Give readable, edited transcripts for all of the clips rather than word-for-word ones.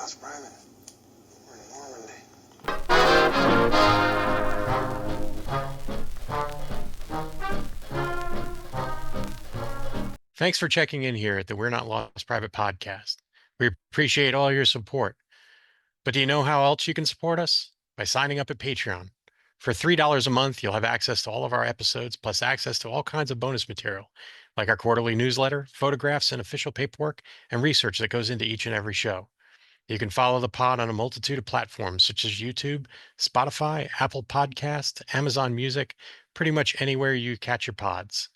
lost private. We're in Normandy. Thanks for checking in here at the We're Not Lost Private podcast. We appreciate all your support. But do you know how else you can support us? By signing up at Patreon. For $3 a month, you'll have access to all of our episodes, plus access to all kinds of bonus material, like our quarterly newsletter, photographs, and official paperwork, and research that goes into each and every show. You can follow the pod on a multitude of platforms such as YouTube, Spotify, Apple Podcast, Amazon Music, pretty much anywhere you catch your pods.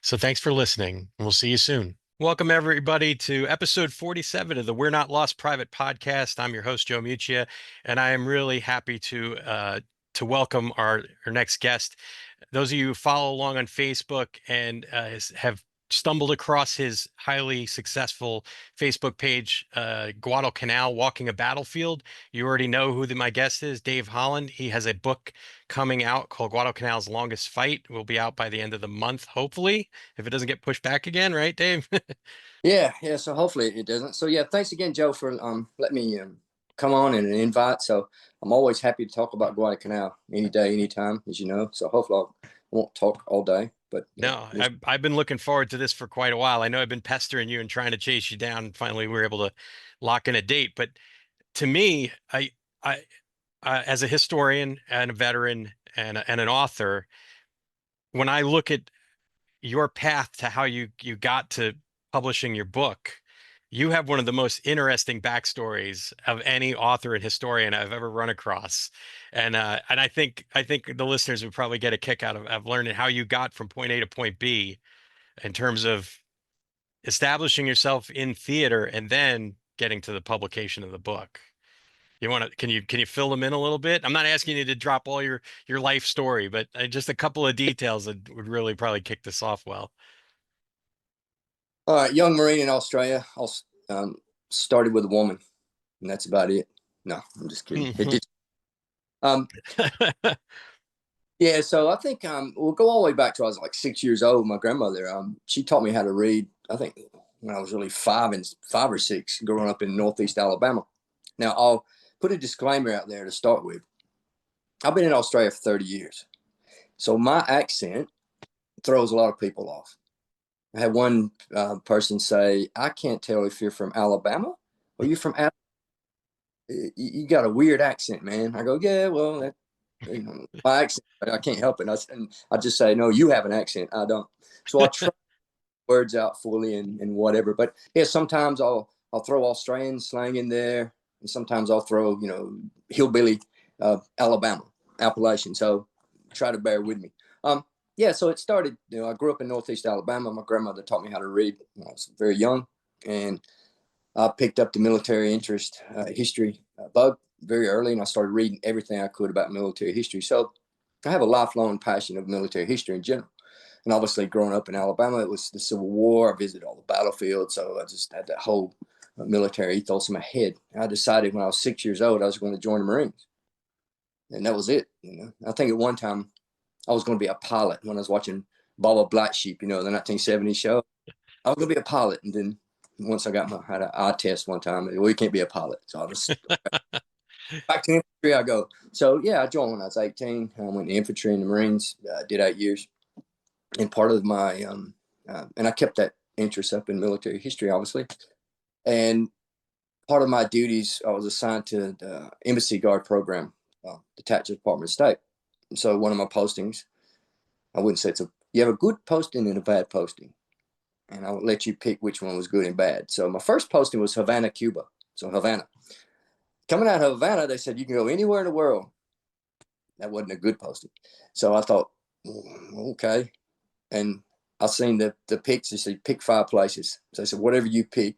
So thanks for listening, and we'll see you soon. Welcome, everybody, to episode 47 of the We're Not Lost Private podcast. I'm your host, Joe Muccia, and I am really happy to welcome our next guest. Those of you who follow along on Facebook and have stumbled across his highly successful Facebook page, Guadalcanal, Walking a Battlefield, you already know who my guest is, Dave Holland. He has a book coming out called Guadalcanal's Longest Fight. It will be out by the end of the month, hopefully, if it doesn't get pushed back again, right, Dave? Yeah. So hopefully it doesn't. So yeah, thanks again, Joe, for letting me come on and an invite. So I'm always happy to talk about Guadalcanal any day, anytime, as you know. So hopefully I won't talk all day. But No, I've been looking forward to this for quite a while. I know I've been pestering you and trying to chase you down. And finally, we were able to lock in a date. But to me, I as a historian and a veteran and an author, when I look at your path to how you got to publishing your book, you have one of the most interesting backstories of any author and historian I've ever run across. And I think the listeners would probably get a kick out of learning how you got from point A to point B in terms of establishing yourself in theater and then getting to the publication of the book. You want to, can you fill them in a little bit? I'm not asking you to drop all your life story, but just a couple of details that would really probably kick this off well. all right, young Marine in Australia. I started with a woman, and that's about it. No, I'm just kidding. It did. Yeah, so I think we'll go all the way back to I was like 6 years old. My grandmother, she taught me how to read. I think when I was really five or six, growing up in Northeast Alabama. Now I'll put a disclaimer out there to start with. I've been in Australia for 30 years, so my accent throws a lot of people off. I had one person say, "I can't tell if you're from Alabama or you're from Alabama. You got a weird accent, man." I go, "Yeah, well, that, my accent, I can't help it." And I just say, "No, you have an accent. I don't." So I try words out fully and whatever. But yeah, sometimes I'll throw Australian slang in there, and sometimes I'll throw hillbilly Alabama Appalachian. So try to bear with me. Yeah, so it started. I grew up in Northeast Alabama. My grandmother taught me how to read when I was very young, and I picked up the military interest, history bug very early, and I started reading everything I could about military history. So I have a lifelong passion of military history in general. And obviously, growing up in Alabama, it was the Civil War. I visited all the battlefields, so I just had that whole military ethos in my head. And I decided when I was 6 years old, I was going to join the Marines, and that was it. I think at one time I was going to be a pilot when I was watching Baba Black Sheep, the 1970s show. I was going to be a pilot, and then once I had an eye test one time, well, you can't be a pilot, so I was back to infantry. I go. So yeah, I joined when I was 18. I went to infantry in the Marines. Did 8 years. And part of my and I kept that interest up in military history, obviously. And part of my duties, I was assigned to the embassy guard program, the Texas Department of State. And so one of my postings, I wouldn't say you have a good posting and a bad posting, and I'll let you pick which one was good and bad. So my first posting was Havana, Cuba. So Havana. Coming out of Havana, they said you can go anywhere in the world. That wasn't a good posting. So I thought, okay. And I seen the picks. They said, pick 5 places. So I said, whatever you pick,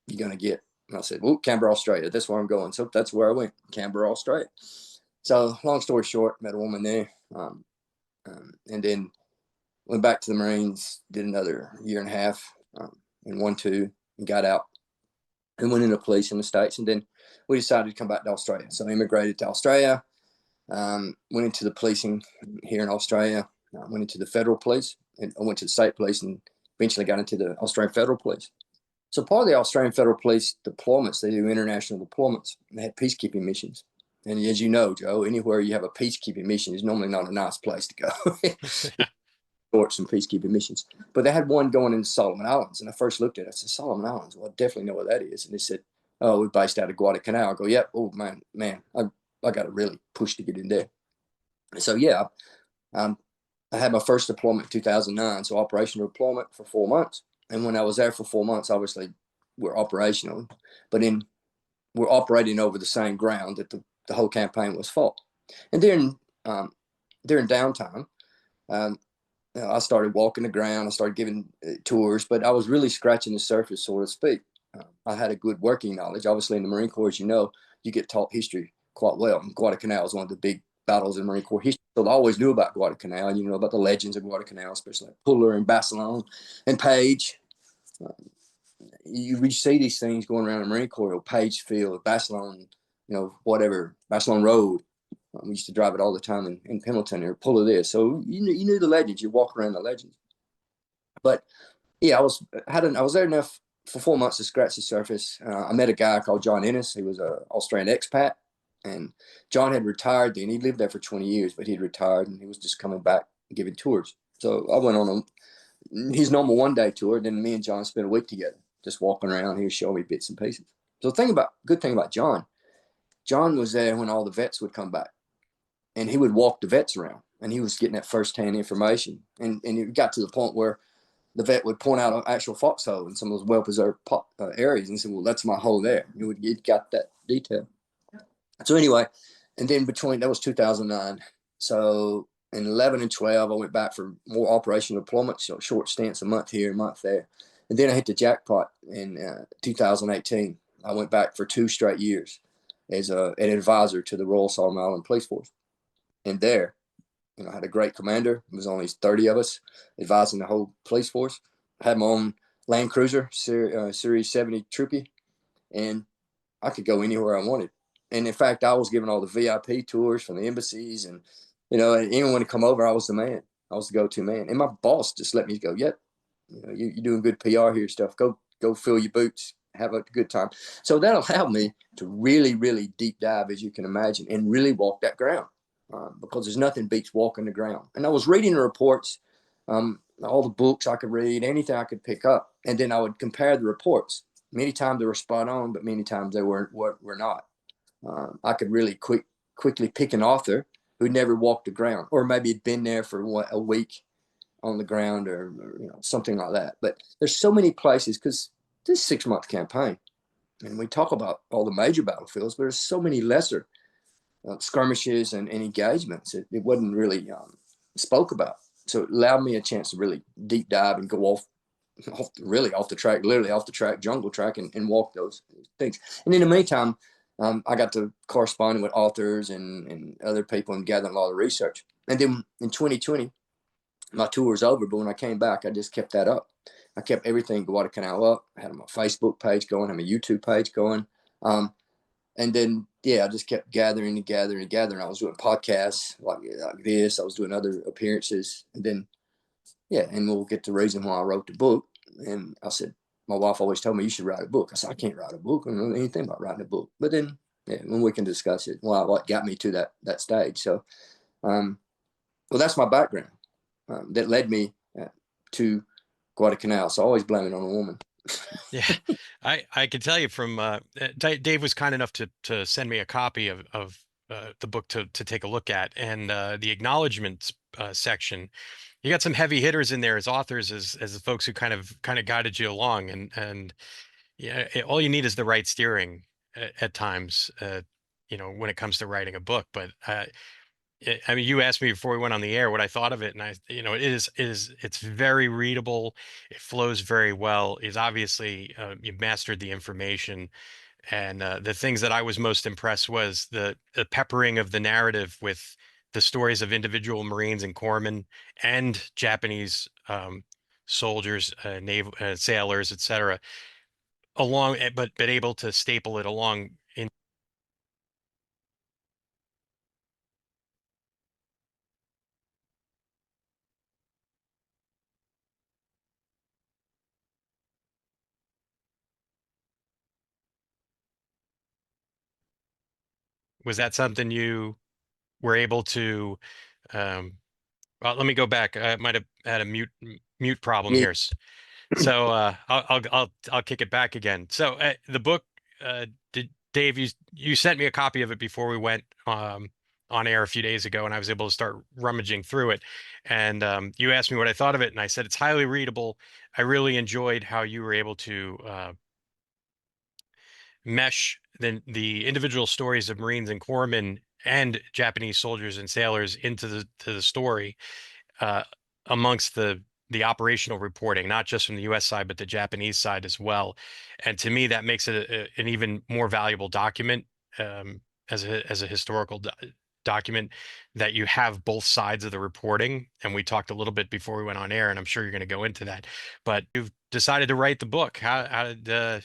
you're going to get. And I said, well, Canberra, Australia. That's where I'm going. So that's where I went, Canberra, Australia. So long story short, met a woman there. And then went back to the Marines, did another year and a half, and 1, 2, and got out and went into police in the States. And then we decided to come back to Australia. So I immigrated to Australia, went into the policing here in Australia. I went into the federal police, and I went to the state police, and eventually got into the Australian Federal Police. So part of the Australian Federal Police deployments, they do international deployments. They had peacekeeping missions. And as you know, Joe, anywhere you have a peacekeeping mission is normally not a nice place to go. Sports and peacekeeping missions. But they had one going into Solomon Islands. And I first looked at it. I said, Solomon Islands? Well, I definitely know what that is. And they said, oh, we're based out of Guadalcanal. I go, yep. Oh, man, I got to really push to get in there. So, yeah, I had my first deployment in 2009. So operational deployment for 4 months. And when I was there for 4 months, obviously we're operational, but then we're operating over the same ground that the whole campaign was fought. And during downtime, I started walking the ground. I started giving tours, but I was really scratching the surface, so to speak. I had a good working knowledge. Obviously, in the Marine Corps, as you know, you get taught history quite well. And Guadalcanal is one of the big battles in Marine Corps history. So I always knew about Guadalcanal. You know about the legends of Guadalcanal, especially like Puller and Basilone and Page. You see these things going around the Marine Corps, Page Field, Basilone, whatever, Basilone Road. We used to drive it all the time in Pendleton or Puller this. So you knew the legends. You walk around the legends. But yeah, I was there enough for 4 months to scratch the surface. I met a guy called John Ennis. He was an Australian expat, and John had retired then. He lived there for 20 years, but he'd retired, and he was just coming back and giving tours. So I went on his normal one-day tour. Then me and John spent a week together, just walking around. He was showing me bits and pieces. So good thing about John was there when all the vets would come back, and he would walk the vets around, and he was getting that firsthand information. And it got to the point where the vet would point out an actual foxhole in some of those well-preserved areas and say, well, that's my hole there. It got that detail. So anyway, and then that was 2009. So in 11 and 12, I went back for more operational deployments, so short stints, a month here, a month there. And then I hit the jackpot in 2018. I went back for 2 straight years as an advisor to the Royal Solomon Island Police Force. And there, I had a great commander. It was only 30 of us advising the whole police force. I had my own Land Cruiser, Series 70 Troopy, and I could go anywhere I wanted. And in fact, I was giving all the VIP tours from the embassies, and anyone to come over, I was the man. I was the go-to man. And my boss just let me go, yep, you're doing good PR here, stuff. Go fill your boots, have a good time. So that allowed me to really, really deep dive, as you can imagine, and really walk that ground. Because there's nothing beats walking the ground. And I was reading the reports, all the books I could read, anything I could pick up, and then I would compare the reports. Many times they were spot on, but many times they were not. I could really quickly pick an author who never walked the ground, or maybe had been there for a week on the ground, or something like that. But there's so many places, because this 6-month campaign, and we talk about all the major battlefields, but there's so many lesser skirmishes and engagements. It wasn't really spoke about. So it allowed me a chance to really deep dive and go off the track, literally off the track, jungle track, and walk those things. And in the meantime, I got to correspond with authors and other people and gathering a lot of research. And then in 2020, my tour was over, but when I came back, I just kept that up. I kept everything Guadalcanal up. I had my Facebook page going, I had my YouTube page going. And then, I just kept gathering. I was doing podcasts like this. I was doing other appearances. And then, and we'll get to the reason why I wrote the book. And I said, my wife always told me, you should write a book. I said, I can't write a book. I don't know anything about writing a book. But then, when we can discuss it, what got me to that stage. So, that's my background that led me to Guadalcanal. So I always blame it on a woman. Yeah, I can tell you from Dave was kind enough to send me a copy of the book to take a look at, and the acknowledgments section. You got some heavy hitters in there as authors, as the folks who kind of guided you along, and all you need is the right steering at times, when it comes to writing a book. But I mean, you asked me before we went on the air what I thought of it, and it's very readable. It flows very well. Is obviously you've mastered the information, and the things that I was most impressed was the peppering of the narrative with the stories of individual Marines and corpsmen and Japanese soldiers, naval sailors, etc. Along, but able to staple it along in. was that something you were able to, well, let me go back. I might have had a mute problem Yeah. here. So I'll kick it back again. So the book, did Dave, you sent me a copy of it before we went on air a few days ago, and I was able to start rummaging through it. And you asked me what I thought of it, and I said it's highly readable. I really enjoyed how you were able to mesh the individual stories of Marines and corpsmen and Japanese soldiers and sailors into the story, uh, amongst the operational reporting, not just from the U.S. side, but the Japanese side as well. And to me, that makes it an even more valuable document, as a historical document, that you have both sides of the reporting. And we talked a little bit before we went on air, and I'm sure you're going to go into that. But you've decided to write the book. How did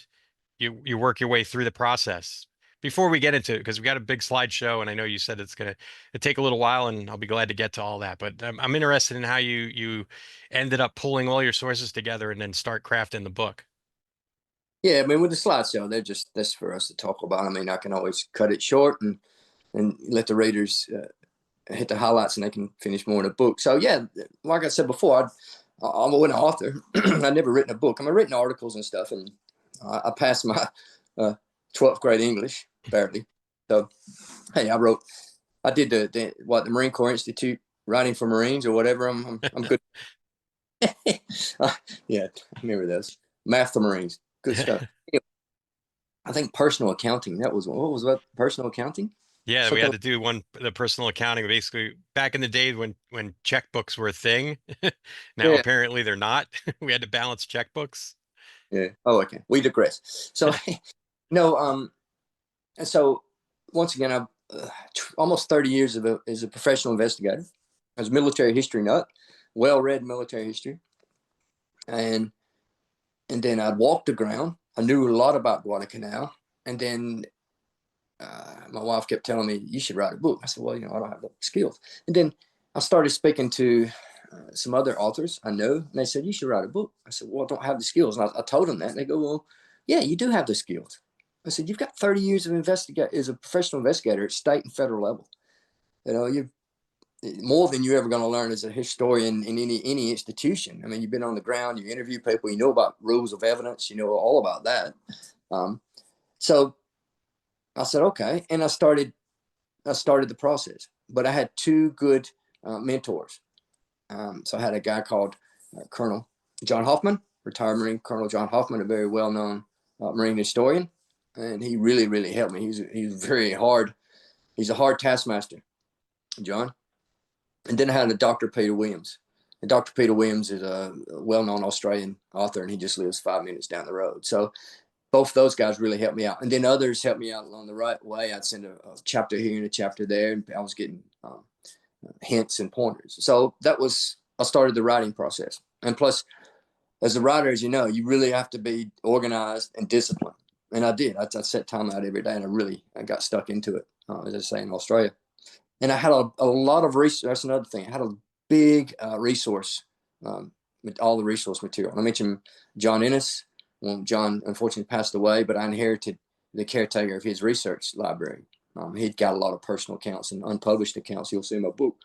you work your way through the process? Before we get into it, because we got a big slideshow, and I know you said it's gonna take a little while, and I'll be glad to get to all that. But I'm interested in how you ended up pulling all your sources together and then start crafting the book. Yeah, I mean, with the slideshow, that's for us to talk about. I mean, I can always cut it short and let the readers hit the highlights, and they can finish more in a book. So yeah, like I said before, I'm an author. I've never written a book. I've written articles and stuff, and I passed my 12th grade English barely. So hey, I did the Marine Corps Institute Writing for Marines or whatever. I'm good. Yeah, I remember those Math for Marines. Good stuff. I think personal accounting. That was what was that? Personal accounting. Yeah, we Something. had to do the personal accounting, basically back in the day when checkbooks were a thing. Now Yeah. apparently they're not. We had to balance checkbooks. Yeah. Oh, okay. We digress. So, no. And so once again, I've almost 30 years as a professional investigator. I was a military history nut, well-read military history, and then I'd walked the ground. I knew a lot about Guadalcanal, and then my wife kept telling me, "You should write a book." I said, "Well, I don't have the skills." And then I started speaking to some other authors I know, and they said, "You should write a book." I said, "Well, I don't have the skills." And I told them that, and they go, "Well, yeah, you do have the skills." I said, "You've got 30 years of investigate as a professional investigator at state and federal level. You've more than you're ever going to learn as a historian in any institution. I mean, you've been on the ground, you interview people, you know about rules of evidence, you know all about that." So I said, "Okay," and I started the process. But I had two good mentors. So I had a guy called Colonel John Hoffman, retired Marine Colonel John Hoffman, a very well-known Marine historian, and he really, really helped me. He's very hard. He's a hard taskmaster, John. And then I had a Dr. Peter Williams. And Dr. Peter Williams is a well-known Australian author, and he just lives 5 minutes down the road. So both those guys really helped me out. And then others helped me out along the right way. I'd send a chapter here and a chapter there, and I was getting hints and pointers. So I started the writing process. And plus, as a writer, as you know, you really have to be organized and disciplined. And I did. I set time out every day, and I got stuck into it, as I say, in Australia. And I had a lot of research. That's another thing. I had a big resource, with all the resource material. I mentioned John Ennis. Well, John unfortunately passed away, but I inherited the caretaker of his research library. He'd got a lot of personal accounts and unpublished accounts. You'll see in my book.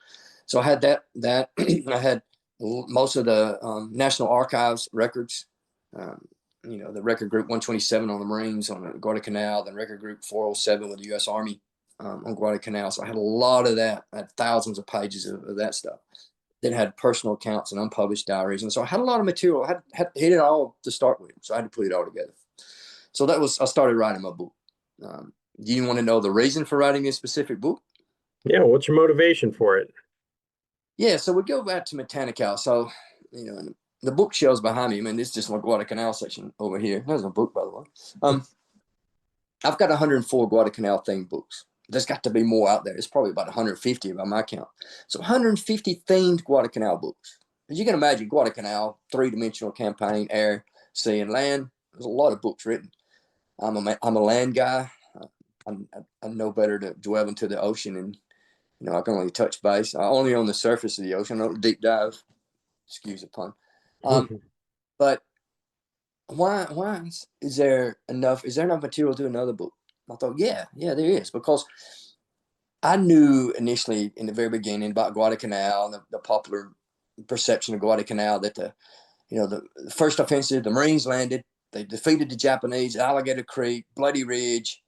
So I had that. I had most of the National Archives records. The Record Group 127 on the Marines on the Guadalcanal, then Record Group 407 with the U.S. Army on Guadalcanal. So I had a lot of that. I had thousands of pages of that stuff. Then had personal accounts and unpublished diaries. And so I had a lot of material. I had hit it all to start with. So I had to put it all together. So I started writing my book. Do you want to know the reason for writing this specific book? Yeah, what's your motivation for it? Yeah, so we go back to Mechanical. So, the bookshelves behind me, I mean, this is just my Guadalcanal section over here. There's a book, by the way. I've got 104 Guadalcanal themed books. There's got to be more out there. It's probably about 150 by my count. So 150 themed Guadalcanal books. As you can imagine, Guadalcanal, three-dimensional campaign, air, sea, and land. There's a lot of books written. I'm a land guy. I know better to dwell into the ocean, and I can only touch base. I only on the surface of the ocean. I don't deep dive. Excuse the pun. But why is there enough material to do another book? I thought, yeah, there is, because I knew initially in the very beginning about Guadalcanal, the popular perception of Guadalcanal that the first offensive, the Marines landed, they defeated the Japanese, Alligator Creek, Bloody Ridge,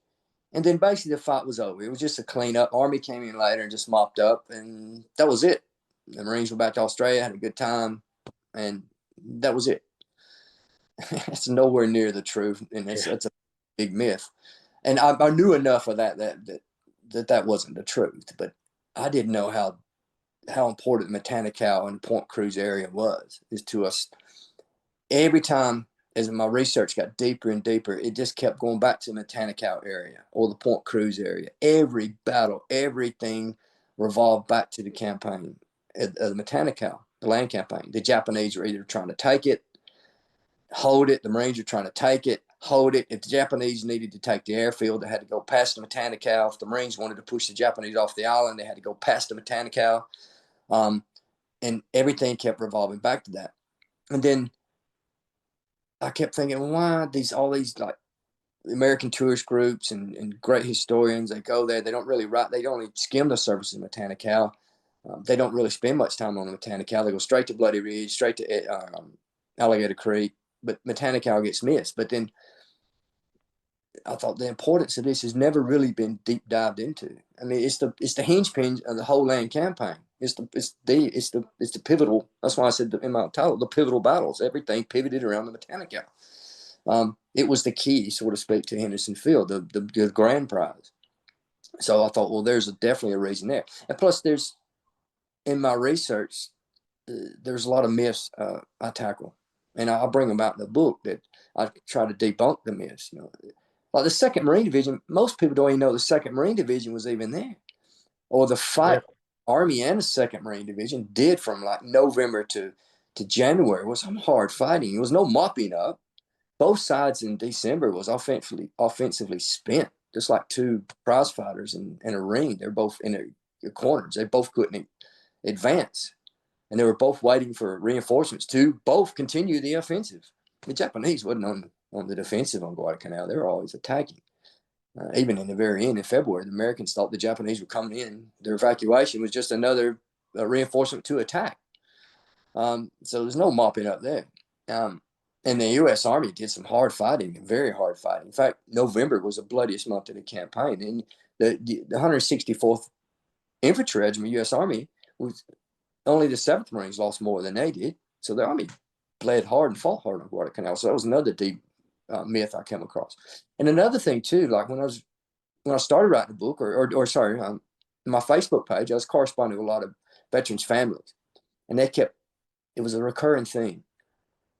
and then basically the fight was over. It was just a cleanup. Army came in later and just mopped up, and that was it. The Marines were back to Australia, had a good time, and that was it. It's nowhere near the truth, and that's a big myth. And I knew enough of that wasn't the truth, but I didn't know how important Matanical and Point Cruz area was to us. Every time as my research got deeper and deeper, it just kept going back to the Matanical area or the Point Cruz area. Every battle, everything revolved back to the campaign of the Matanical, the land campaign. The Japanese were either trying to take it, hold it. The Marines were trying to take it, hold it. If the Japanese needed to take the airfield, they had to go past the Matanical. If the Marines wanted to push the Japanese off the island, they had to go past the Matanical. And everything kept revolving back to that. And then I kept thinking, well, why all these like American tourist groups and great historians, they go there, they don't really write, they only skim the surface of Matanical. They don't really spend much time on the Matanical. They go straight to Bloody Ridge, straight to Alligator Creek, but Matanical gets missed. But then I thought the importance of this has never really been deep dived into. I mean, it's the hinge of the whole land campaign. It's the pivotal. That's why I said in my title, the pivotal battles. Everything pivoted around the Matanical. It was the key, so to speak, to Henderson Field, the grand prize. So I thought, well, there's definitely a reason there. And plus, in my research, there's a lot of myths I tackle, and I bring them out in the book that I try to debunk the myths. Like the 2nd Marine Division, most people don't even know the 2nd Marine Division was even there, or the fight. Yeah. Army and the 2nd Marine Division did from like November to January was some hard fighting. It was no mopping up. Both sides in December was offensively spent, just like two prize fighters in a ring. They're both in their corners. They both couldn't advance, and they were both waiting for reinforcements to both continue the offensive. The Japanese wasn't on the defensive on Guadalcanal. They were always attacking. Even in the very end, in February, the Americans thought the Japanese were coming in. Their evacuation was just another reinforcement to attack. So there's no mopping up there. And the U.S. Army did some hard fighting, very hard fighting. In fact, November was the bloodiest month of the campaign. And the 164th Infantry Regiment, U.S. Army, was only the 7th Marines lost more than they did. So the Army bled hard and fought hard on Guadalcanal. So that was another deep myth I came across. And another thing too, like when I started writing the book, my Facebook page, I was corresponding with a lot of veterans' families, and it was a recurring theme.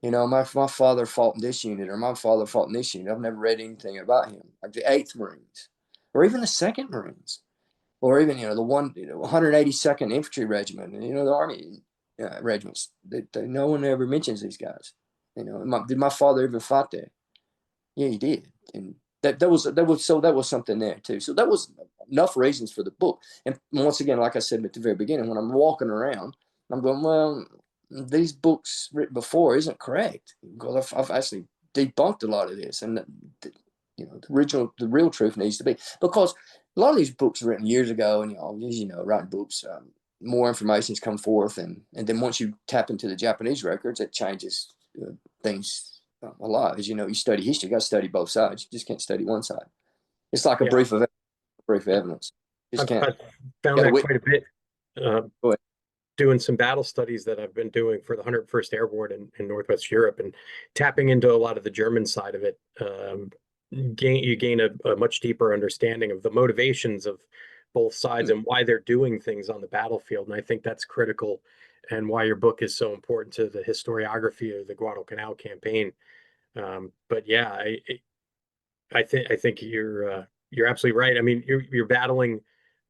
My father fought in this unit, or my father fought in this unit. I've never read anything about him, like the 8th Marines, or even the 2nd Marines, or even the 182nd Infantry Regiment, and the Army regiments. No one ever mentions these guys. Did my father ever fight there? Yeah, he did, and that was something there too. So that was enough reasons for the book. And once again, like I said at the very beginning, when I'm walking around, I'm going, well, these books written before isn't correct, because I've actually debunked a lot of this, and the real truth needs to be, because a lot of these books were written years ago, and writing books, more information's come forth, and then once you tap into the Japanese records, it changes things a lot. As you study history, you got to study both sides. You just can't study one side. It's like a brief evidence. I've found that quite a bit. Doing some battle studies that I've been doing for the 101st Airborne in Northwest Europe, and tapping into a lot of the German side of it, you gain a much deeper understanding of the motivations of both sides and why they're doing things on the battlefield. And I think that's critical, and why your book is so important to the historiography of the Guadalcanal campaign. But yeah, I think you're absolutely right. I mean, you're battling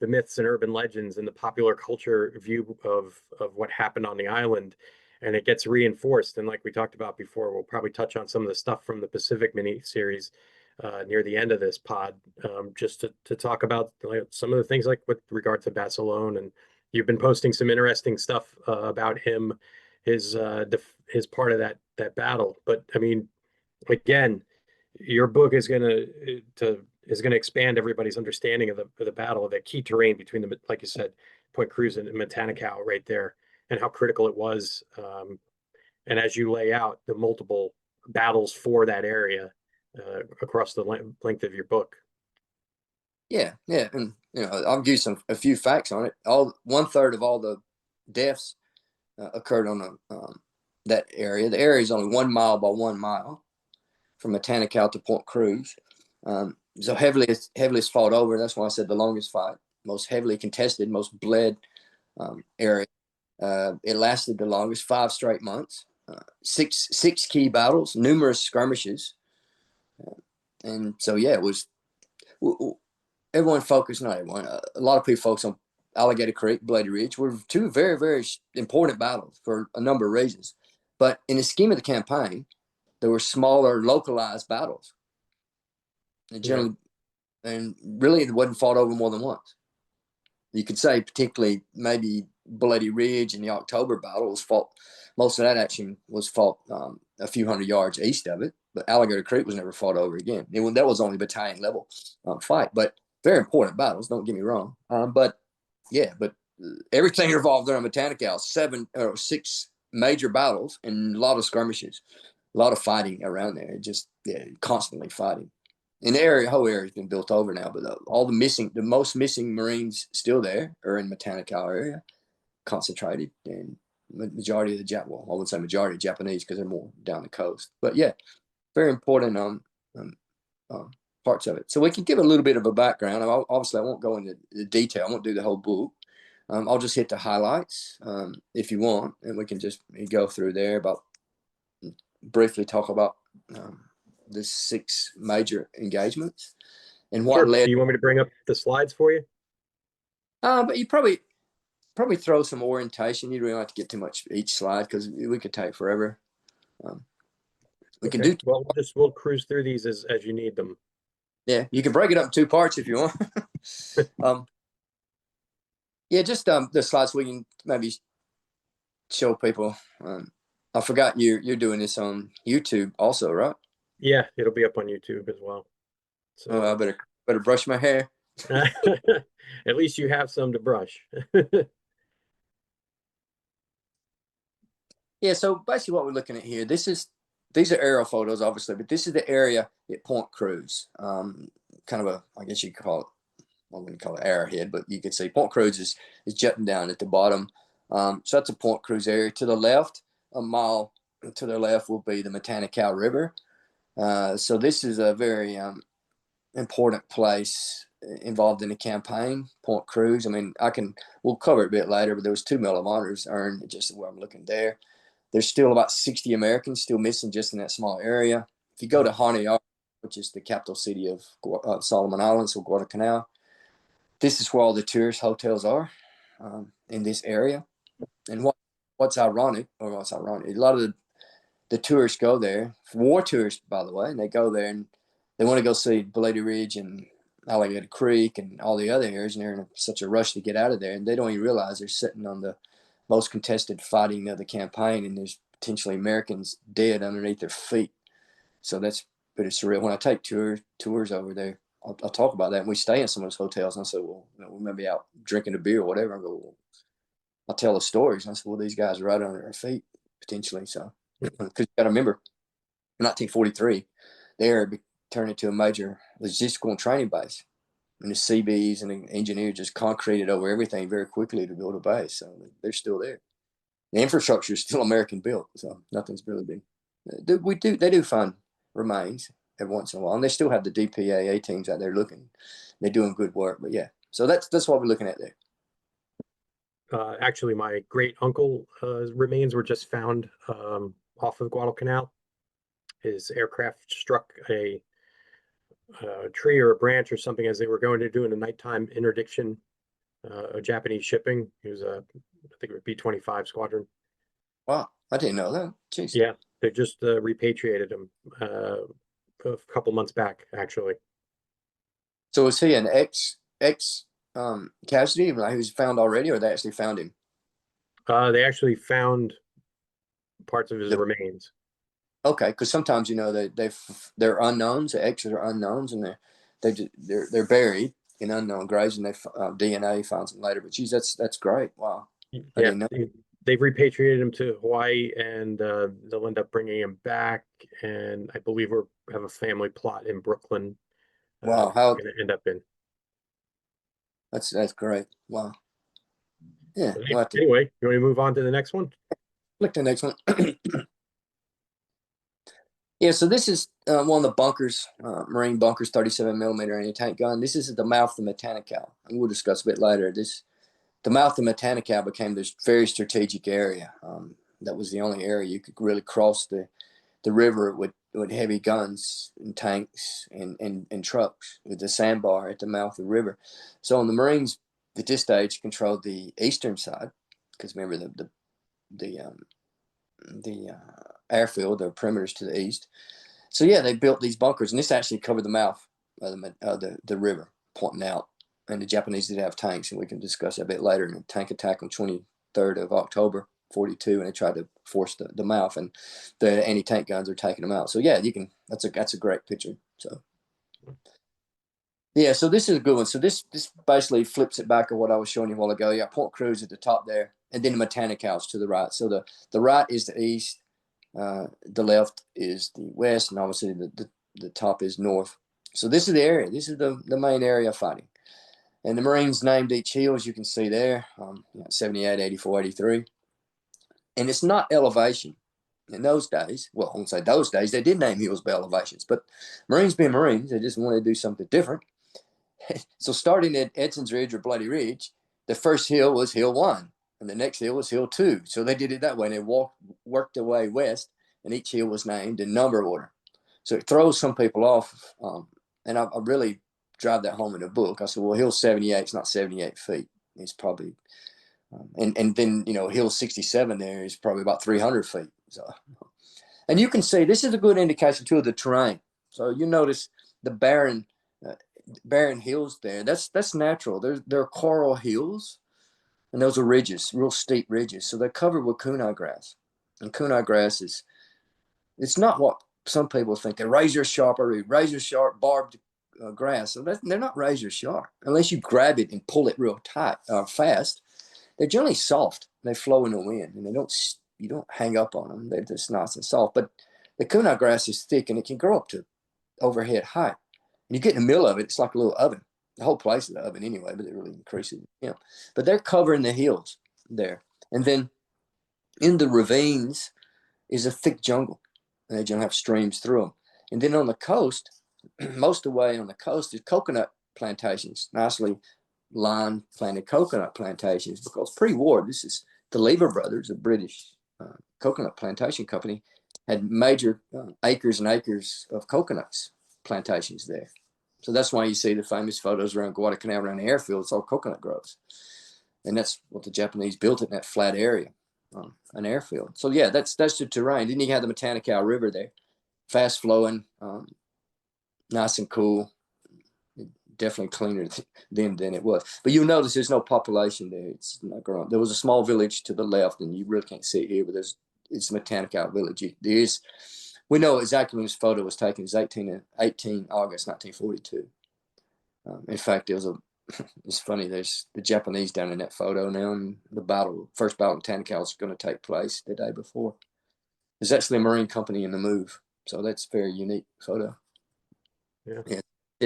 the myths and urban legends and the popular culture view of what happened on the island, and it gets reinforced. And like we talked about before, we'll probably touch on some of the stuff from the Pacific mini series near the end of this pod, just to talk about some of the things, like with regard to Basilone. And you've been posting some interesting stuff about him, his part of that battle. But I mean, again, your book is going to is going to expand everybody's understanding of the battle, of that key terrain between the, like you said, Point Cruz and Matanicow right there, and how critical it was. And as you lay out the multiple battles for that area across the length of your book. Yeah, and I'll give you a few facts on it. 1/3 of all the deaths occurred on that area. The area is only 1 mile by 1 mile from Matanicow to Point Cruz. So heaviest fought over. That's why I said the longest fight, most heavily contested, most bled area. It lasted the longest, 5 straight months. Six key battles, numerous skirmishes, and so yeah, it was. Everyone focused, not everyone. A lot of people focus on Alligator Creek, Bloody Ridge. Were 2 very, very important battles for a number of reasons. But in the scheme of the campaign, there were smaller, localized battles. And generally, and really, it wasn't fought over more than once. You could say, particularly, maybe Bloody Ridge and the October battle was fought. Most of that action was fought a few hundred yards east of it. But Alligator Creek was never fought over again. That was only battalion level fight, but very important battles. Don't get me wrong. But everything revolved around Matanicow. 6 major battles and a lot of skirmishes, a lot of fighting around there. Just constantly fighting. And the whole area has been built over now, but the most missing Marines still there are in Matanicow area, concentrated, and majority of I would say majority Japanese because they're more down the coast. But yeah, very important parts of it. So we can give a little bit of a background. Obviously, I won't go into the detail. I won't do the whole book. I'll just hit the highlights if you want, and we can just go through there briefly talk about the 6 major engagements and what led. Do you want me to bring up the slides for you? But you probably throw some orientation. You don't really have to get too much each slide because we could take forever. We can do. Well, we'll cruise through these as you need them. Yeah, you can break it up in 2 parts if you want. Just the slides we can maybe show people. I forgot you're doing this on YouTube also, right? Yeah, it'll be up on YouTube as well. So I better brush my hair. At least you have some to brush. Yeah, so basically what we're looking at here, these are aerial photos, obviously, but this is the area at Point Cruz. Kind of I guess you could call it, I wouldn't call it arrowhead, but you can see Point Cruz is jutting down at the bottom. So that's a Point Cruz area. To the left, a mile to the left will be the Matanicow River. So this is a very important place involved in the campaign, Point Cruz. I mean, we'll cover it a bit later, but there was 2 Medal of Honors earned just where I'm looking there. There's still about 60 Americans still missing just in that small area. If you go to Holland, which is the capital city of Solomon Islands or Guadalcanal, this is where all the tourist hotels are in this area. And what's ironic, a lot of the tourists go there, war tourists, by the way, and they go there and they want to go see Bloody Ridge and Alligator Creek and all the other areas, and they're in such a rush to get out of there, and they don't even realize they're sitting on the most contested fighting of the campaign, and there's potentially Americans dead underneath their feet. So that's pretty surreal. When I take tours over there, I'll talk about that. And we stay in some of those hotels, and I say, well, we may be out drinking a beer or whatever. I go, well, I'll tell the stories. And I said, well, these guys are right under their feet potentially. So, because you got to remember, in 1943, the area turned into a major logistical and training base. And the CBs and the engineers just concreted over everything very quickly to build a base. So they're still there. The infrastructure is still American built, so nothing's really been. They do find remains every once in a while, and they still have the DPAA teams out there looking. They're doing good work, but yeah. So that's what we're looking at there. Actually, my great uncle remains were just found off of Guadalcanal. His aircraft struck a tree or a branch or something as they were going to do in a nighttime interdiction, a Japanese shipping. He was I think it was B-25 squadron. Wow, I didn't know that. Jeez. Yeah, they just repatriated him a couple months back, actually. So was he an ex casualty? Like he was found already, or they actually found him? They actually found parts of his remains. Okay, because sometimes they're unknowns. The X's are unknowns, and they're buried in unknown graves, and DNA finds them later. But geez, that's great. Wow. I Yeah, didn't know. they've repatriated him to Hawaii, and they'll end up bringing him back. And I believe we have a family plot in Brooklyn. Wow, Going to end up in. That's great. Wow. Yeah. But We'll have to anyway, you want to move on to the next one? click the next one. Yeah, so this is one of the bunkers, Marine bunkers, 37 millimeter anti-tank gun. This is at the mouth of Matanical, and we'll discuss a bit later. The mouth of Matanical became this very strategic area. That was the only area you could really cross the river with heavy guns and tanks and trucks with the sandbar at the mouth of the river. So the Marines at this stage controlled the eastern side, because remember the airfield, the perimeters to the east. So yeah, they built these bunkers, and this actually covered the mouth of the river, pointing out. And the Japanese did have tanks, and we can discuss that a bit later. In a tank attack on 23rd of October, 42, and they tried to force the mouth, and the anti-tank guns are taking them out. So yeah, you can. That's a great picture. So yeah, so this is a good one. So this basically flips it back of what I was showing you a while ago. You got Point Cruz at the top there, and then the Matanic House to the right. So the right is the east, the left is the west, and obviously the top is north. So this is the area. This is the main area of fighting. And the Marines named each hill, as you can see there, 78, 84, 83. And it's not elevation. In those days, well, I won't say those days, they did name hills by elevations, but Marines being Marines, they just wanted to do something different. So starting at Edson's Ridge or Bloody Ridge, the first hill was Hill 1, and the next hill was Hill 2. So they did it that way, and they worked their way west, and each hill was named in number order. So it throws some people off, and I really drive that home in the book. I said, well, Hill 78 is not 78 feet. It's probably, and then, Hill 67 there is probably about 300 feet. So, and you can see, this is a good indication too of the terrain. So you notice the barren hills there. That's natural. They're coral hills, and those are ridges, real steep ridges. So they're covered with kunai grass, and kunai grass it's not what some people think. They're razor sharp barbed grass. So they're not razor sharp unless you grab it and pull it real tight, fast. They're generally soft. They flow in the wind, and you don't hang up on them. They're just nice and soft. But the kunai grass is thick, and it can grow up to overhead height. And you get in the middle of it, it's like a little oven. The whole place is an oven anyway, but it really increases, But they're covering the hills there. And then in the ravines is a thick jungle. And they don't have streams through them. And then on the coast, most of the way on the coast is coconut plantations, nicely line planted coconut plantations, because pre-war, this is the Lever Brothers, a British coconut plantation company, had major acres and acres of coconuts plantations there. So that's why you see the famous photos around Guadalcanal, around the airfield. It's all coconut groves. And that's what the Japanese built in that flat area, an airfield. So yeah, that's the terrain. Then you have the Matanical River there, fast flowing, nice and cool. Definitely cleaner then than it was. But you'll notice there's no population there. It's not growing. There was a small village to the left, and you really can't see it here, but it's Matanical village. We know exactly when this photo was taken. It's 18 August 1942. In fact, it's funny. There's the Japanese down in that photo now, and the first battle of Matanical is going to take place the day before. There's actually a Marine company in the move, so that's a very unique photo. Yeah.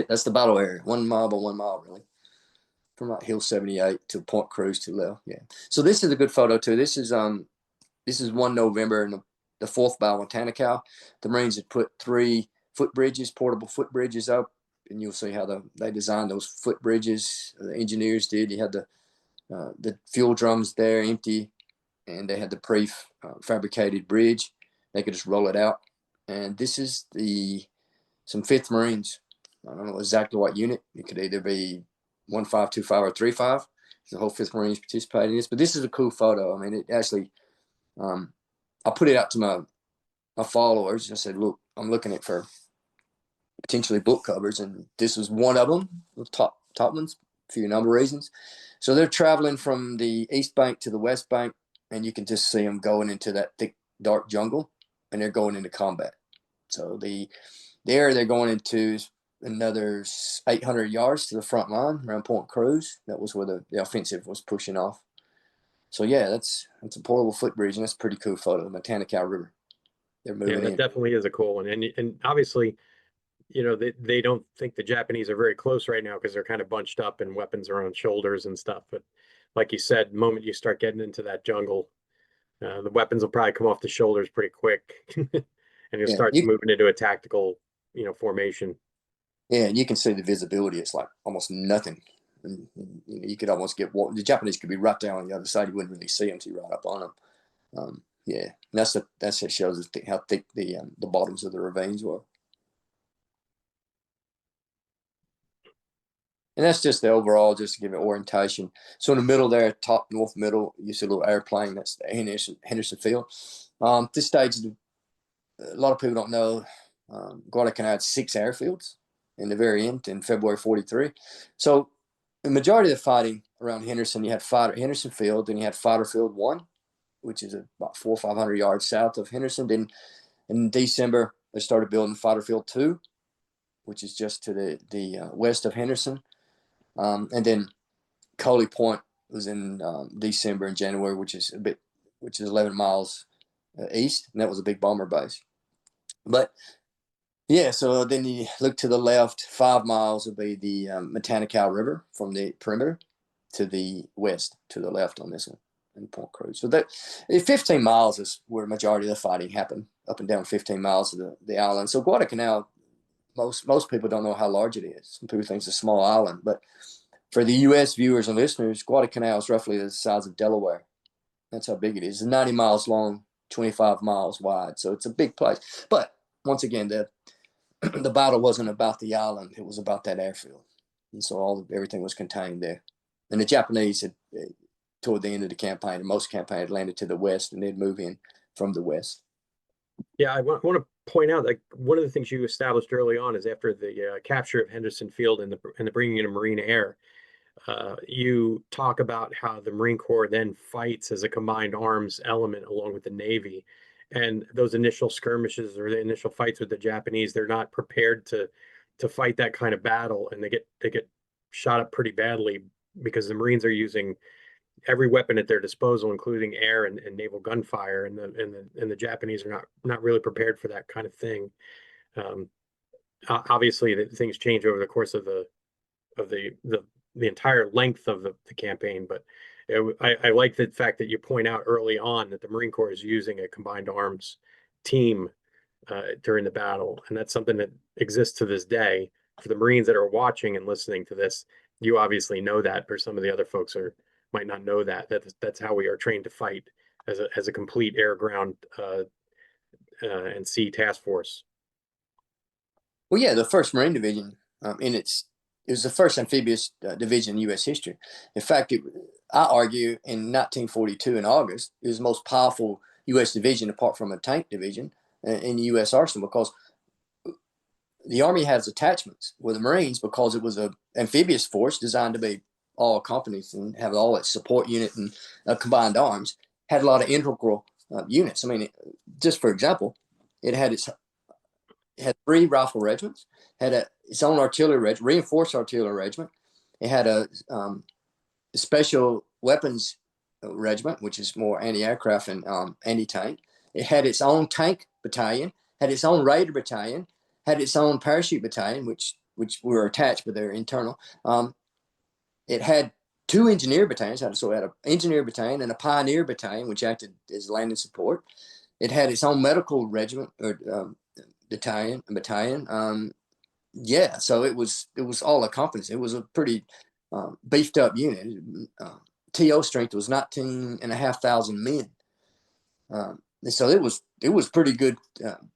That's the battle area, 1 mile by 1 mile, really, from like Hill 78 to Point Cruz to left. Yeah. So this is a good photo too. This is 1 November, and the fourth battle of Matanical. The Marines had put 3 portable footbridges up, and you'll see how they designed those footbridges. The engineers did. You had the fuel drums there empty, and they had the pre-fabricated bridge. They could just roll it out. And this is some 5th Marines. I don't know exactly what unit. It could either be 1525 or 35. The whole 5th Marines participated in this. But this is a cool photo. I mean, it actually, I put it out to my followers. I said, look, I'm looking at for potentially book covers, and this was one of them, the top ones, for a number of reasons. So they're traveling from the east bank to the west bank, and you can just see them going into that thick, dark jungle, and they're going into combat. So the area they're going into is another 800 yards to the front line around Point Cruz. That was where the offensive was pushing off. So yeah, that's a portable footbridge, and that's a pretty cool photo of the Matanicow River. They're moving Yeah, that in. definitely is a cool one. And obviously, they don't think the Japanese are very close right now because they're kind of bunched up and weapons are on shoulders and stuff. But like you said, the moment you start getting into that jungle, the weapons will probably come off the shoulders pretty quick, and you'll Yeah, start moving into a tactical, formation. yeah, and you can see the visibility. It's like almost nothing. And, you could almost get the Japanese could be right down on the other side. You wouldn't really see them until you're right up on them. Yeah, and that shows how thick the bottoms of the ravines were. And that's just the overall, just to give it orientation. So in the middle there, top north middle, you see a little airplane. That's the Henderson Field. This stage, a lot of people don't know, Guadalcanal had 6 airfields in the very end in February 43. So the majority of the fighting around Henderson, you had Henderson Field, then you had Fighter Field 1, which is about 400 or 500 yards south of Henderson. Then in December, they started building Fighter Field 2, which is just to the west of Henderson. And then Coley Point was in December and January, which is 11 miles east, and that was a big bomber base. But yeah, so then you look to the left, 5 miles would be the Matanicow River from the perimeter to the west, to the left on this one, in Point Cruz. So that 15 miles is where the majority of the fighting happened, up and down 15 miles of the island. So Guadalcanal, most people don't know how large it is. Some people think it's a small island, but for the U.S. viewers and listeners, Guadalcanal is roughly the size of Delaware. That's how big it is. It's 90 miles long, 25 miles wide. So it's a big place. But once again, the battle wasn't about the island. It was about that airfield. And so everything was contained there. And the Japanese had, toward the end of the campaign, most campaign had landed to the west, and they'd move in from the west. Yeah, I want to point out, like, one of the things you established early on is after the capture of Henderson Field and the bringing in of Marine air, you talk about how the Marine Corps then fights as a combined arms element along with the Navy. And those initial skirmishes or the initial fights with the Japanese, they're not prepared to fight that kind of battle, and they get shot up pretty badly because the Marines are using every weapon at their disposal, including air and naval gunfire, and the Japanese are not really prepared for that kind of thing. Obviously, things change over the course of the entire length of the campaign, but I like the fact that you point out early on that the Marine Corps is using a combined arms team during the battle, and that's something that exists to this day. For the Marines that are watching and listening to this, you obviously know that, or some of the other folks might not know that. That's how we are trained to fight as a complete air, ground, and sea task force. Well, yeah, the 1st Marine Division, it was the first amphibious division in U.S. history. In fact, I argue in 1942 in August, it was the most powerful U.S. division apart from a tank division in the U.S. arsenal, because the Army has attachments with the Marines because it was an amphibious force designed to be all companies and have all its support unit and combined arms. Had a lot of integral units. I mean, just for example, it had 3 rifle regiments, had its own artillery regiment, reinforced artillery regiment. It had a special weapons regiment, which is more anti-aircraft and anti-tank. It had its own tank battalion, had its own raider battalion, had its own parachute battalion, which were attached, but they're internal. It had 2 engineer battalions, so it had an engineer battalion and a pioneer battalion, which acted as landing support. It had its own medical regiment or battalion. Yeah, so it was all encompassing. It was a pretty beefed up unit. TO strength was 19,500 men. So it was pretty good,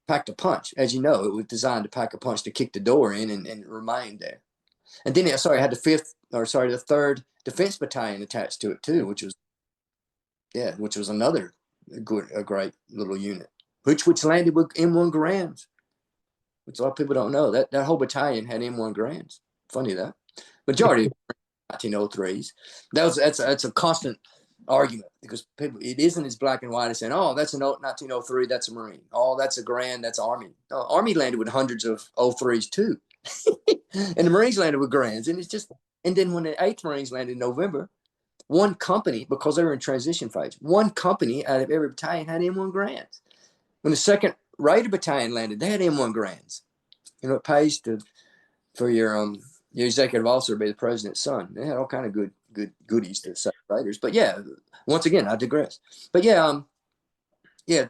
packed a punch. As you know, it was designed to pack a punch to kick the door in and remain there. And then it had the 3rd Defense Battalion attached to it too, which was another great little unit, which landed with M1 Garands, which a lot of people don't know. That whole battalion had M1 Garands. Funny that. Majority of 1903s. That's a constant argument, because it isn't as black and white as saying, oh, that's a 1903, that's a Marine. Oh, that's a Grand, that's Army. No, Army landed with hundreds of 03s too. And the Marines landed with grands. And it's just, and then when the 8th Marines landed in November, one company, because they were in transition phase, one company out of every battalion had M1 grands. When the 2nd Raider Battalion landed, they had M1 grands. You know, it pays for your executive officer to be the president's son. They had all kind of goodies to the Raiders. But yeah, once again, I digress. But yeah,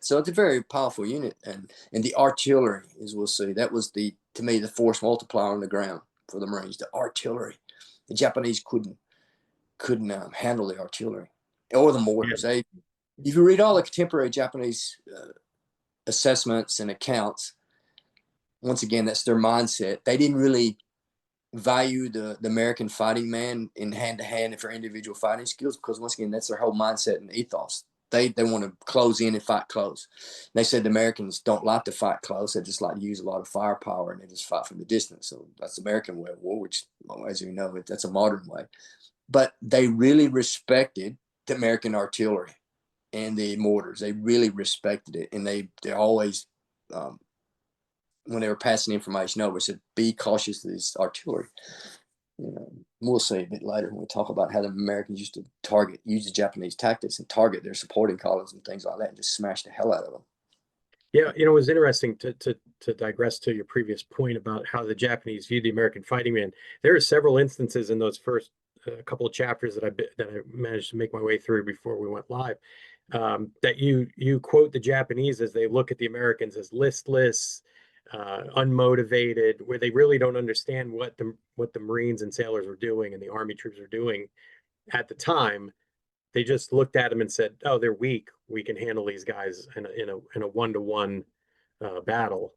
so it's a very powerful unit, and the artillery, as we'll see, that was to me the force multiplier on the ground for the Marines. The artillery, the Japanese couldn't handle the artillery or the mortars. If you read all the contemporary Japanese assessments and accounts, once again, that's their mindset. They didn't really value the American fighting man in hand-to-hand and for individual fighting skills, because once again, that's their whole mindset and ethos. They want to close in and fight close. And they said the Americans don't like to fight close. They just like to use a lot of firepower, and they just fight from the distance. So that's the American way of war, which, as you know, that's a modern way. But they really respected the American artillery and the mortars. They really respected it. And they always, when they were passing information over, said, be cautious of this artillery. You know, we'll see a bit later when we talk about how the Americans used to use the Japanese tactics and target their supporting columns and things like that, and just smash the hell out of them. Yeah, you know, it was interesting to digress to your previous point about how the Japanese viewed the American fighting man. There are several instances in those first couple of chapters that I managed to make my way through before we went live, that you quote the Japanese as they look at the Americans as listless, unmotivated, where they really don't understand what the Marines and sailors were doing and the Army troops were doing at the time. They just looked at them and said, "Oh, they're weak. We can handle these guys in a one-to-one battle,"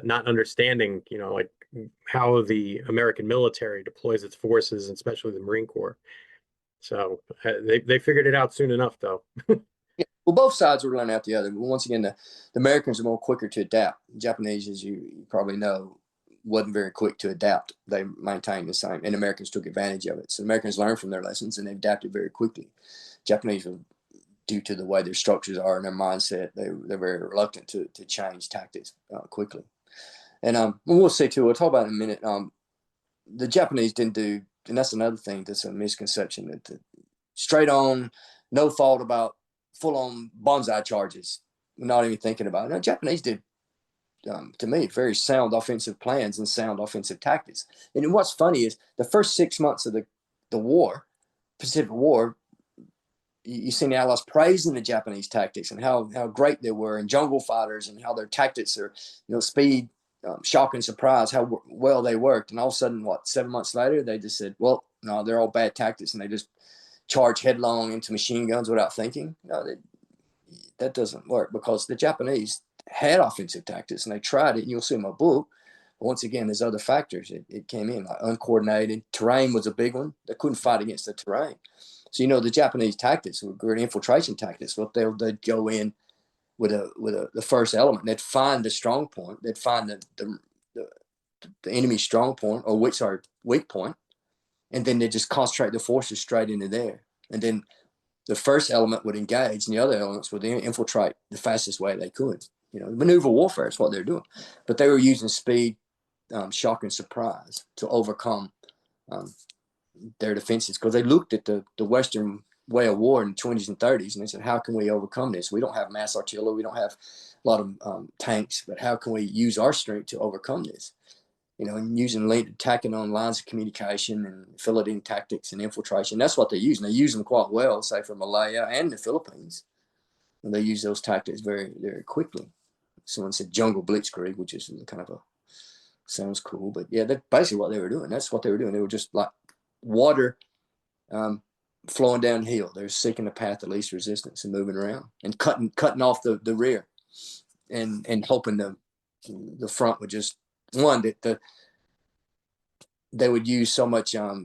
not understanding, you know, like how the American military deploys its forces, especially the Marine Corps. So they figured it out soon enough, though. Well, both sides were running out the other. But once again, the Americans are more quicker to adapt. The Japanese, as you probably know, wasn't very quick to adapt. They maintained the same, and Americans took advantage of it. So the Americans learned from their lessons, and they adapted very quickly. Japanese, were, due to the way their structures are and their mindset, they're very reluctant to change tactics quickly. And we'll see too. We'll talk about it in a minute. The Japanese didn't do, and that's another thing that's a misconception, that straight on, no thought about full-on bonsai charges, not even thinking about it. Now, Japanese did, to me, very sound offensive plans and sound offensive tactics. And what's funny is the first 6 months of the war, Pacific War, you see the Allies praising the Japanese tactics and how great they were, and jungle fighters, and how their tactics are, you know, speed, shock and surprise, how well they worked. And all of a sudden, 7 months later, they just said, well, no, they're all bad tactics, and they just charge headlong into machine guns without thinking. No, that doesn't work, because the Japanese had offensive tactics and they tried it, and you'll see in my book. But once again, there's other factors. It came in, like uncoordinated. Terrain was a big one. They couldn't fight against the terrain. So, you know, the Japanese tactics were great infiltration tactics. Well, they'd go in with the first element. They'd find the strong point. They'd find the enemy's strong point, or which are weak point, and then they just concentrate the forces straight into there. And then the first element would engage, and the other elements would infiltrate the fastest way they could. You know, maneuver warfare is what they're doing. But they were using speed, shock, and surprise to overcome their defenses, because they looked at the Western way of war in the 20s and 30s, and they said, how can we overcome this? We don't have mass artillery. We don't have a lot of tanks, but how can we use our strength to overcome this? You know, and attacking on lines of communication and filleting tactics and infiltration. That's what they use. And they use them quite well, say, for Malaya and the Philippines. And they use those tactics very, very quickly. Someone said jungle blitzkrieg, which is kind of sounds cool. But yeah, that's basically what they were doing. That's what they were doing. They were just like water flowing downhill. They were seeking the path of least resistance and moving around and cutting off the rear, and hoping the front would just, one, that they would use so much a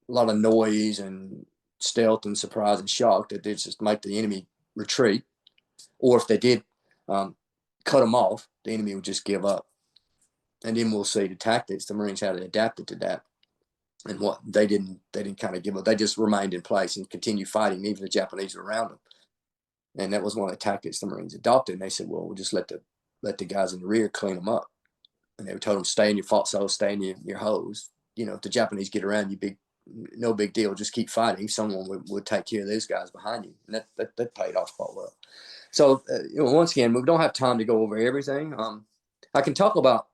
lot of noise and stealth and surprise and shock that they'd just make the enemy retreat. Or if they did cut them off, the enemy would just give up. And then we'll see the tactics, the Marines, how they adapted to that, and what they didn't kind of give up. They just remained in place and continued fighting, even the Japanese were around them. And that was one of the tactics the Marines adopted. And they said, well, we'll just let the guys in the rear clean them up. and they told them, stay in your foxhole, stay in your holes. You know, if the Japanese get around you, no big deal. Just keep fighting. Someone would take care of those guys behind you. And that paid off quite well. So, once again, we don't have time to go over everything. I can talk about,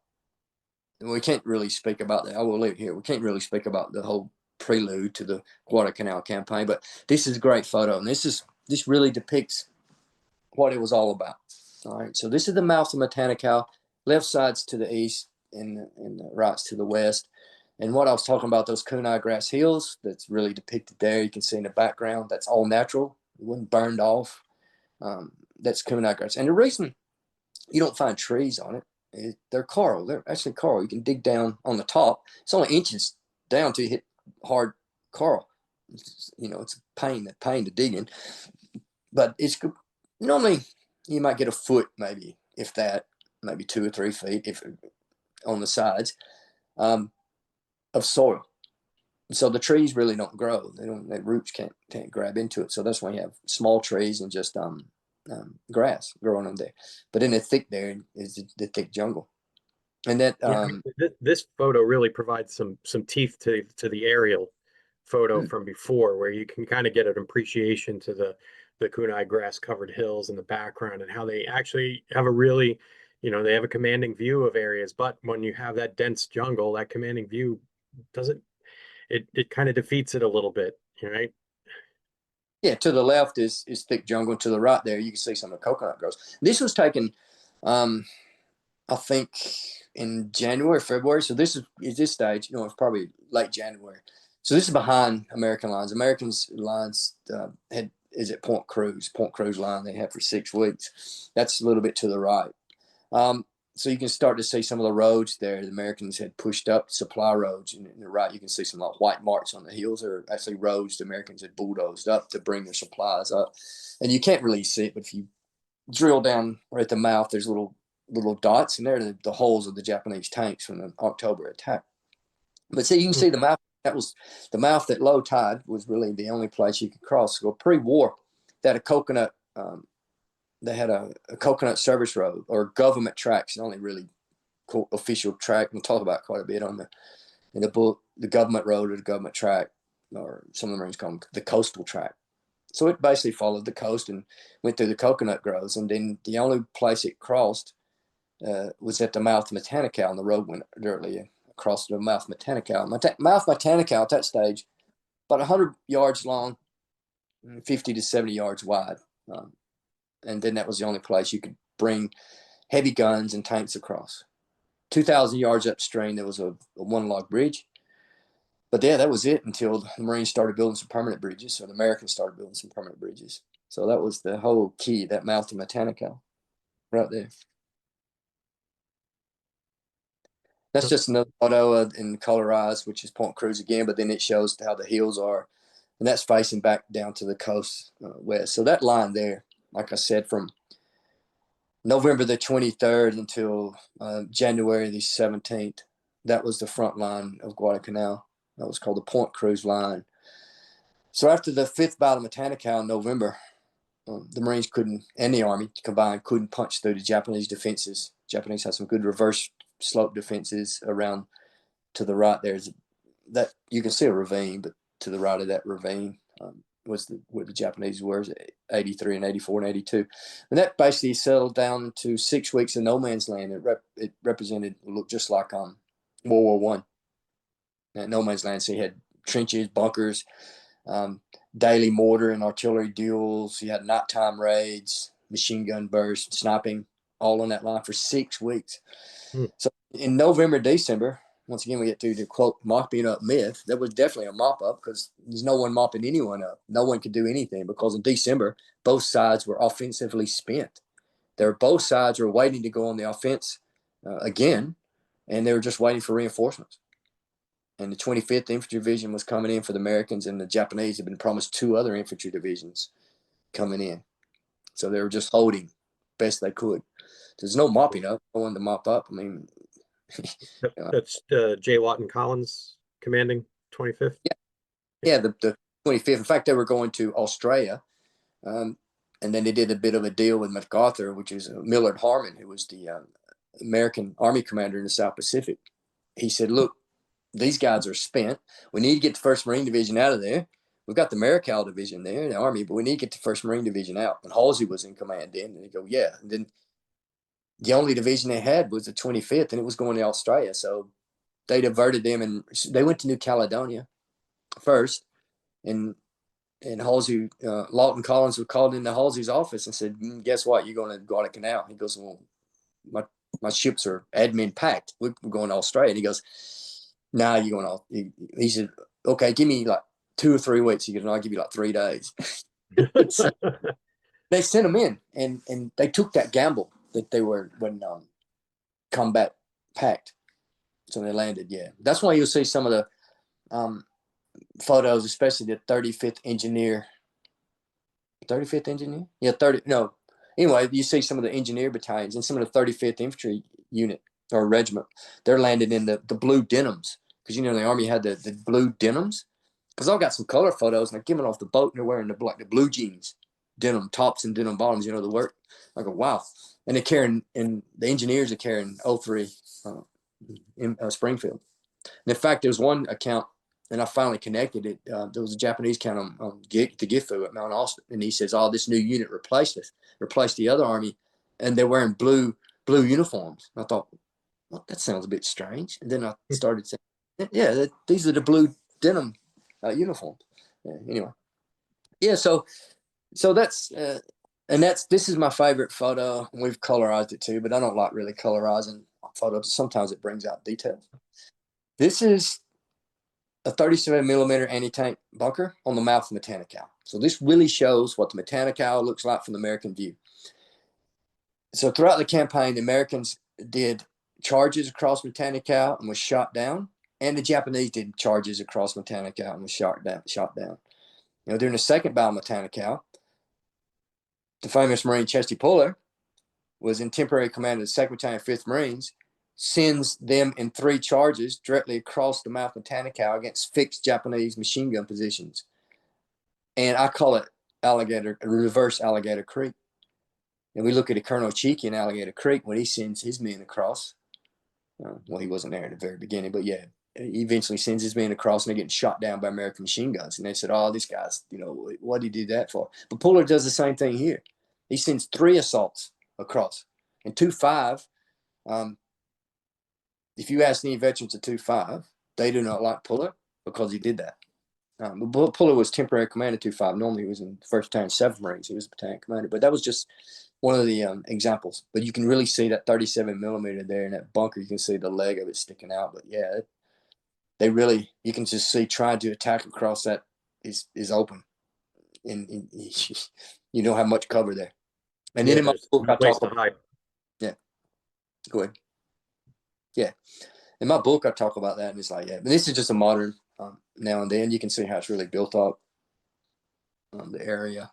we can't really speak about that. I will leave it here. We can't really speak about the whole prelude to the Guadalcanal campaign, but this is a great photo. And this really depicts what it was all about. All right. So this is the mouth of Matanical, left side's to the east and the right's to the west. And what I was talking about, those kunai grass hills, that's really depicted there. You can see in the background, that's all natural. It wasn't burned off. That's kunai grass. And the reason you don't find trees on it is they're coral. They're actually coral. You can dig down on the top. It's only inches down till you hit hard coral. It's a pain to dig in. But it's normally you might get a foot, maybe, if that, maybe 2 or 3 feet if on the sides. Of soil. So the trees really don't grow. Their roots can't grab into it. So that's why you have small trees and just grass growing on there. But in the thick there is the thick jungle. And that this photo really provides some teeth to the aerial photo from before, where you can kind of get an appreciation to the kunai grass covered hills in the background and how they actually have a really, they have a commanding view of areas. But when you have that dense jungle, that commanding view it kind of defeats it a little bit, right? Yeah, to the left is thick jungle. To the right there, you can see some of the coconut groves. This was taken, I think, in January, February. So this stage, it's probably late January. So this is behind American lines. Americans lines is at Point Cruz line they had for 6 weeks. That's a little bit to the right. So you can start to see some of the roads there. The Americans had pushed up supply roads, and in the right you can see some white marks on the hills. They're actually roads the Americans had bulldozed up to bring their supplies up. And you can't really see it, but if you drill down right at the mouth, there's little dots, and they're the holes of the Japanese tanks from the October attack. But see, you can see the mouth. That was the mouth at low tide was really the only place you could cross. So pre-war, they had a coconut. They had a coconut service road or government tracks, the only really cool official track. We'll talk about quite a bit in the book, the government road or the government track, or some of the Marines call them the coastal track. So it basically followed the coast and went through the coconut groves. And then the only place it crossed was at the mouth of Matanical, and the road went directly across the mouth of Matanical. Mouth Matanical at that stage, about 100 yards long, 50 to 70 yards wide. And then that was the only place you could bring heavy guns and tanks across. 2,000 yards upstream, there was a one-log bridge. But yeah, that was it until the Marines started building some permanent bridges, or the Americans started building some permanent bridges. So that was the whole key, that mouth of Matanical, right there. That's just another photo in colorized, which is Point Cruz again, but then it shows how the hills are. And that's facing back down to the coast west. So that line there, like I said, from November the 23rd until January the 17th, that was the front line of Guadalcanal. That was called the Point Cruz line. So after the 5th Battle of Matanical in November, the Marines and the Army combined couldn't punch through the Japanese defenses. Japanese had some good reverse slope defenses around to the right. There's that you can see a ravine, but to the right of that ravine was where the Japanese were, 83 and 84 and 82. And that basically settled down to 6 weeks of no man's land. It looked just like World War I. No man's land, so you had trenches, bunkers, daily mortar and artillery duels. You had nighttime raids, machine gun bursts, sniping, all on that line for 6 weeks. So in November, December, once again, we get to the quote mopping up myth. That was definitely a mop up because there's no one mopping anyone up. No one could do anything because in December, both sides were offensively spent. Both sides were waiting to go on the offense again, and they were just waiting for reinforcements. And the 25th Infantry Division was coming in for the Americans, and the Japanese had been promised 2 other infantry divisions coming in. So they were just holding best they could. There's no mopping up. No one to mop up. I mean, that's J. Lawton Collins commanding 25th. Yeah, the 25th. In fact, they were going to Australia, and then they did a bit of a deal with MacArthur, which is Millard Harmon, who was the American Army commander in the South Pacific. He said, look, these guys are spent. We need to get the 1st Marine Division out of there. We've got the Marical Division there in the Army, but we need to get the 1st Marine Division out. And Halsey was in command then. And they go, yeah. And then the only division they had was the 25th, and it was going to Australia. So they diverted them, and they went to New Caledonia first. And Halsey, Lawton Collins was called into Halsey's office and said, guess what? You're going to Guadalcanal. He goes, well, my ships are admin packed. We're going to Australia. And he goes, nah, you're going to, he said, okay, give me like 2 or 3 weeks. He goes, no, I'll give you like 3 days. So they sent them in, and they took that gamble that they were when combat packed. So they landed. Yeah. That's why you'll see some of the photos, especially the 35th engineer. 35th engineer? Yeah, 30. No. Anyway, you see some of the engineer battalions and some of the 35th infantry unit or regiment. They're landed in the blue denims, because you know the Army had the blue denims. Because I've got some color photos, and they're giving off the boat, and they're wearing the blue jeans, denim tops and denim bottoms. You know the work. I go, wow. And they're carrying, and the engineers are carrying 03 in Springfield. And in fact, there's one account, and I finally connected it. There was a Japanese account on the Gifu at Mount Austin, and he says, "Oh, this new unit replaced the other Army, and they're wearing blue uniforms." And I thought, well, that sounds a bit strange. And then I started saying, "Yeah, these are the blue denim uniforms." Yeah, anyway, yeah. So that's this is my favorite photo. We've colorized it too, but I don't like really colorizing photos. Sometimes it brings out details. This is a 37 millimeter anti-tank bunker on the mouth of Matanical. So this really shows what the Matanical looks like from the American view. So throughout the campaign, the Americans did charges across Matanical and was shot down, and the Japanese did charges across Matanical and was shot down. You know, during the second battle of Matanical, the famous Marine Chesty Puller was in temporary command of the 2nd Battalion, 5th Marines, sends them in 3 charges directly across the mouth of Matanical against fixed Japanese machine gun positions. And I call it reverse Alligator Creek. And we look at a Colonel Cheeky in Alligator Creek when he sends his men across. Well, he wasn't there at the very beginning, but yeah, he eventually sends his men across, and they're getting shot down by American machine guns. And they said, oh, these guys, you know, what did he do that for? But Puller does the same thing here. He sends 3 assaults across. And 2-5, if you ask any veterans of 2-5, they do not like Puller because he did that. But Puller was temporary commander 2-5. Normally he was in 1st Battalion, 7th Marines. He was a battalion commander. But that was just one of the examples. But you can really see that 37 millimeter there in that bunker. You can see the leg of it sticking out. But yeah, they really, you can just see trying to attack across that is open. And you don't have much cover there. And then in my book, I talk about, yeah, go ahead. Yeah. In my book, I talk about that, and it's like, yeah, but this is just a modern now and then. You can see how it's really built up. The area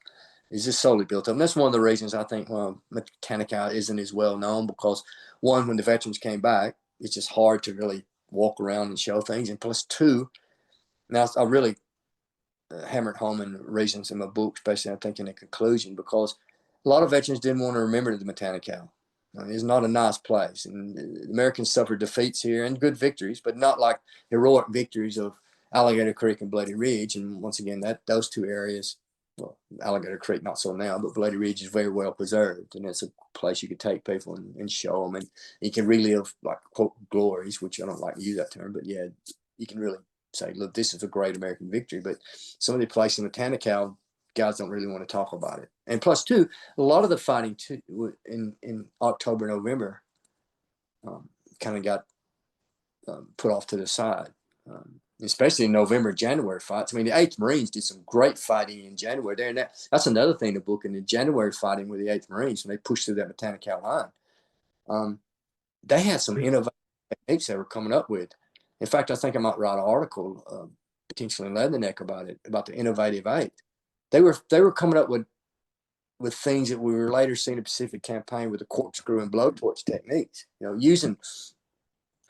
is just solely built up. And that's one of the reasons I think Matanical isn't as well known, because one, when the veterans came back, it's just hard to really walk around and show things. And plus 2, now I really hammered home in reasons in my book, especially I think in the conclusion, because a lot of veterans didn't want to remember the Matanical. It's not a nice place, and the Americans suffered defeats here and good victories, but not like heroic victories of Alligator Creek and Bloody Ridge. And once again, those 2 areas, well, Alligator Creek not so now, but Bloody Ridge is very well preserved, and it's a place you could take people and show them, and you can relive like quote glories, which I don't like to use that term, but yeah, you can really say, look, this is a great American victory. But some of the places in Matanical, guys don't really want to talk about it. And plus 2, a lot of the fighting too in October, November kind of got put off to the side, especially in November, January fights. I mean, the 8th Marines did some great fighting in January there. And that's another thing to book in the January fighting with the 8th Marines when they pushed through that Matanical line. They had some innovative techniques they were coming up with. In fact, I think I might write an article potentially in Leatherneck about it, about the innovative 8th. They were coming up with things that we were later seeing in the Pacific Campaign with the corkscrew and blowtorch techniques. You know,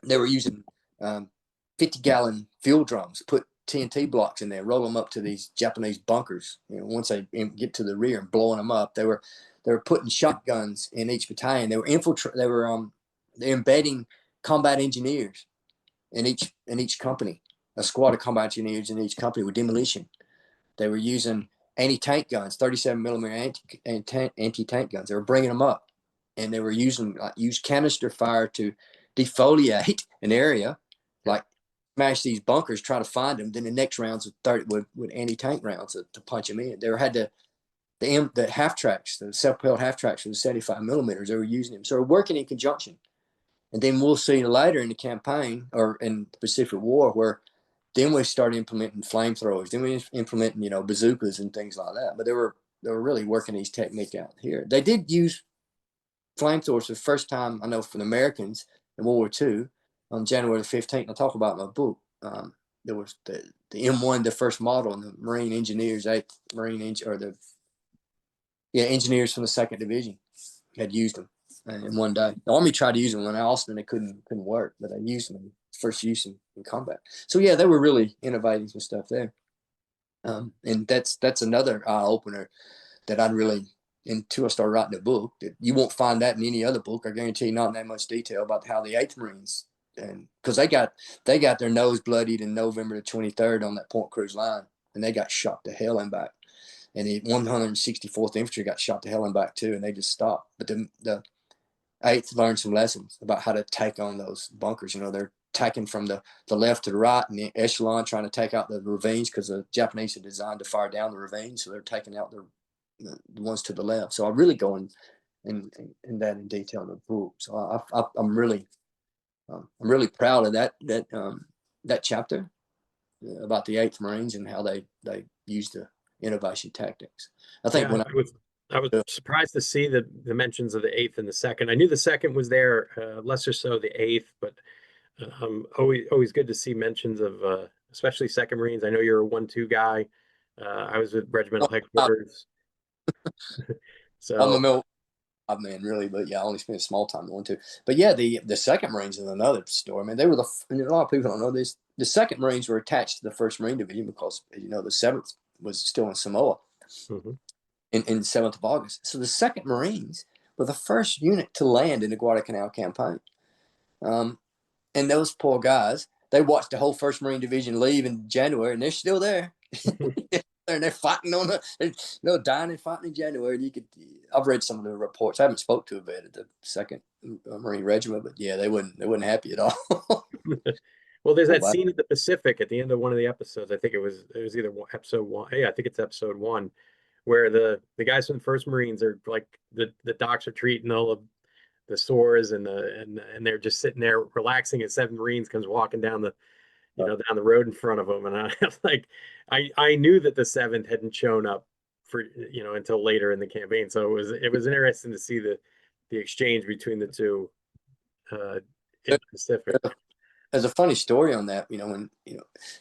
they were using 50-gallon fuel drums, put TNT blocks in there, roll them up to these Japanese bunkers. You know, once they get to the rear and blowing them up, they were putting shotguns in each battalion. They were they're embedding combat engineers in each company, a squad of combat engineers in each company with demolition. They were using anti-tank guns, 37 millimeter anti-tank guns. They were bringing them up, and they were use canister fire to defoliate an area, like smash these bunkers, try to find them. Then the next rounds with anti-tank rounds to punch them in. They had the half tracks, the self-propelled half tracks with 75 millimeters. They were using them, so they're working in conjunction. And then we'll see later in the campaign or in the Pacific War where then we started implementing flamethrowers. Then we implementing, bazookas and things like that. But they were really working these techniques out here. They did use flamethrowers for the first time, I know, for the Americans in World War II on January the 15th. I talk about in my book. There was the M1, the first model, and the Marine engineers, engineers from the 2nd Division had used them in one day. The Army tried to use them in Austin. They couldn't work, but they used them in first use in combat. So yeah, they were really innovating some stuff there. And that's another eye opener that I'd really, until I started writing the book, that you won't find that in any other book. I guarantee you, not in that much detail about how the 8th Marines, and because they got their nose bloodied in November the 23rd on that Point Cruz line, and they got shot to hell and back. And the 164th Infantry got shot to hell and back too, and they just stopped. But the 8th learned some lessons about how to take on those bunkers. They're attacking from the left to the right in the echelon, trying to take out the ravines because the Japanese are designed to fire down the ravines, so they're taking out the ones to the left. So I really go in that in detail in the book. So I'm really proud of that chapter about the 8th Marines and how they used the innovation tactics. I think I was surprised to see the mentions of the 8th and the 2nd. I knew the 2nd was there, lesser so the 8th, but always good to see mentions of especially 2nd Marines. I know you're a 1-2 guy. I was with regimental headquarters. So I'm a man, really, but yeah, I only spent a small time in 1-2. But yeah, the 2nd Marines is another story. I mean, they were and a lot of people don't know this. The 2nd Marines were attached to the 1st Marine Division because, the 7th was still in Samoa. Mm-hmm. In 7th of August. So the 2nd Marines were the first unit to land in the Guadalcanal campaign. And those poor guys, they watched the whole 1st Marine Division leave in January, and they're still there. And they're fighting they're dying and fighting in January. I've read some of the reports. I haven't spoke to a vet at the 2nd Marine Regiment, but yeah, they wasn't happy at all. Well, there's that scene in the Pacific at the end of one of the episodes. I think it was either episode 1. Yeah, I think it's episode 1. Where the guys from the 1st Marines are like the docs are treating all of the sores and they're just sitting there relaxing, and 7 Marines comes walking down the down the road in front of them, and I like I knew that the 7th hadn't shown up for until later in the campaign, so it was interesting to see the exchange between the two in the Pacific. There's a funny story on that, when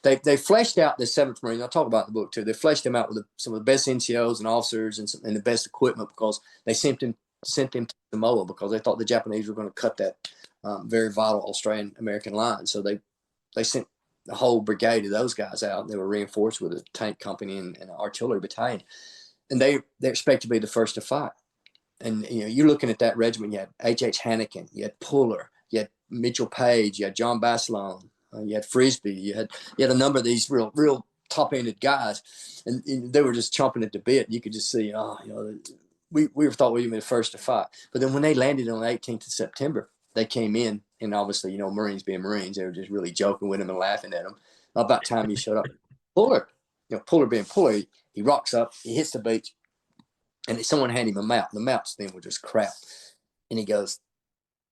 they fleshed out the 7th Marine. I'll talk about the book too. They fleshed them out with some of the best NCOs and officers and the best equipment because they sent them to Samoa because they thought the Japanese were going to cut that very vital Australian-American line. So they sent the whole brigade of those guys out. They were reinforced with a tank company and an artillery battalion, and they're expected to be the first to fight. And you're looking at that regiment. You had H.H. Hannikin, you had Puller, you had Mitchell Page, you had John Basilone, you had Frisbee, you had a number of these real top-ended guys, and they were just chomping at the bit. You could just see, we thought we would be the first to fight. But then when they landed on the 18th of September, they came in, and obviously, Marines being Marines, they were just really joking with them and laughing at them. About time he showed up, Puller, Puller being Puller, he rocks up, he hits the beach, and someone handed him a map. The maps then were just crap, and he goes,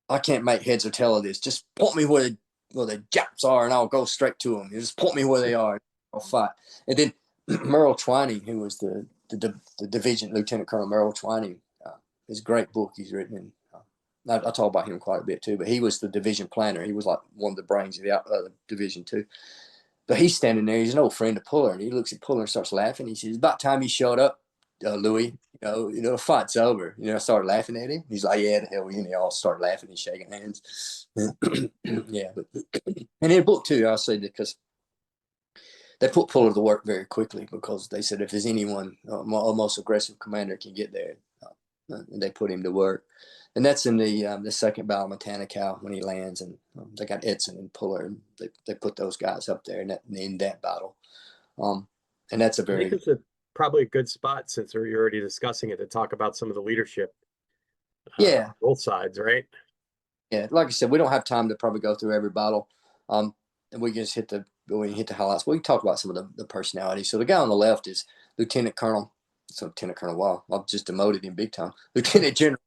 I can't make heads or tail of this. Just point me where the Japs are, and I'll go straight to them. You just point me where they are, and I'll fight. And then Merle Twining, who was the division Lieutenant Colonel Merle Twining, his great book he's written, and I talk about him quite a bit too. But he was the division planner. He was like one of the brains of the division too. But he's standing there. He's an old friend of Puller, and he looks at Puller and starts laughing. He says, "It's about time you showed up, Louis. The fight's over." I started laughing at him. He's like, "Yeah, the hell, we all start laughing and shaking hands." Yeah, but and in the book too, I say that because they put Puller to work very quickly because they said if there's anyone, a most aggressive commander can get there, and they put him to work. And that's in the second battle of Matanacow when he lands, and they got Edson and Puller, and they put those guys up there in that battle. And that's a I very think it's probably a good spot, since you're already discussing it, to talk about some of the leadership yeah. on both sides, right? Yeah, like I said, we don't have time to probably go through every battle. And we just hit the highlights. We can talk about some of the personalities. So the guy on the left is Lieutenant Colonel. So Lieutenant Colonel, wow, I've just demoted him big time. Lieutenant General.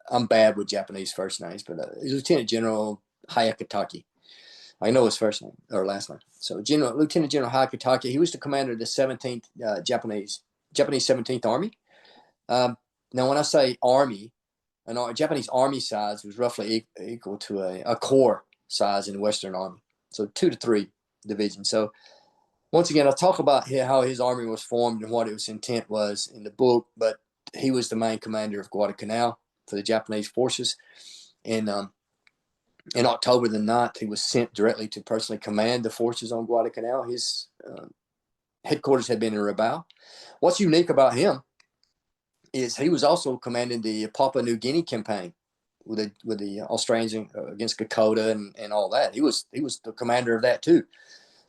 I'm bad with Japanese first names, but he's Lieutenant General Hayakatake. I know his first name or last name. So Lieutenant General Hayakatake, he was the commander of the 17th Japanese 17th Army. Now, when I say army, a Japanese army size was roughly equal to a corps size in the Western Army. So 2 to 3 divisions. So once again, I'll talk about how his army was formed and what its intent was in the book, but he was the main commander of Guadalcanal for the Japanese forces. And in October the 9th, he was sent directly to personally command the forces on Guadalcanal. His headquarters had been in Rabaul. What's unique about him is he was also commanding the Papua New Guinea campaign with the Australians against Kokoda and all that. He was the commander of that too.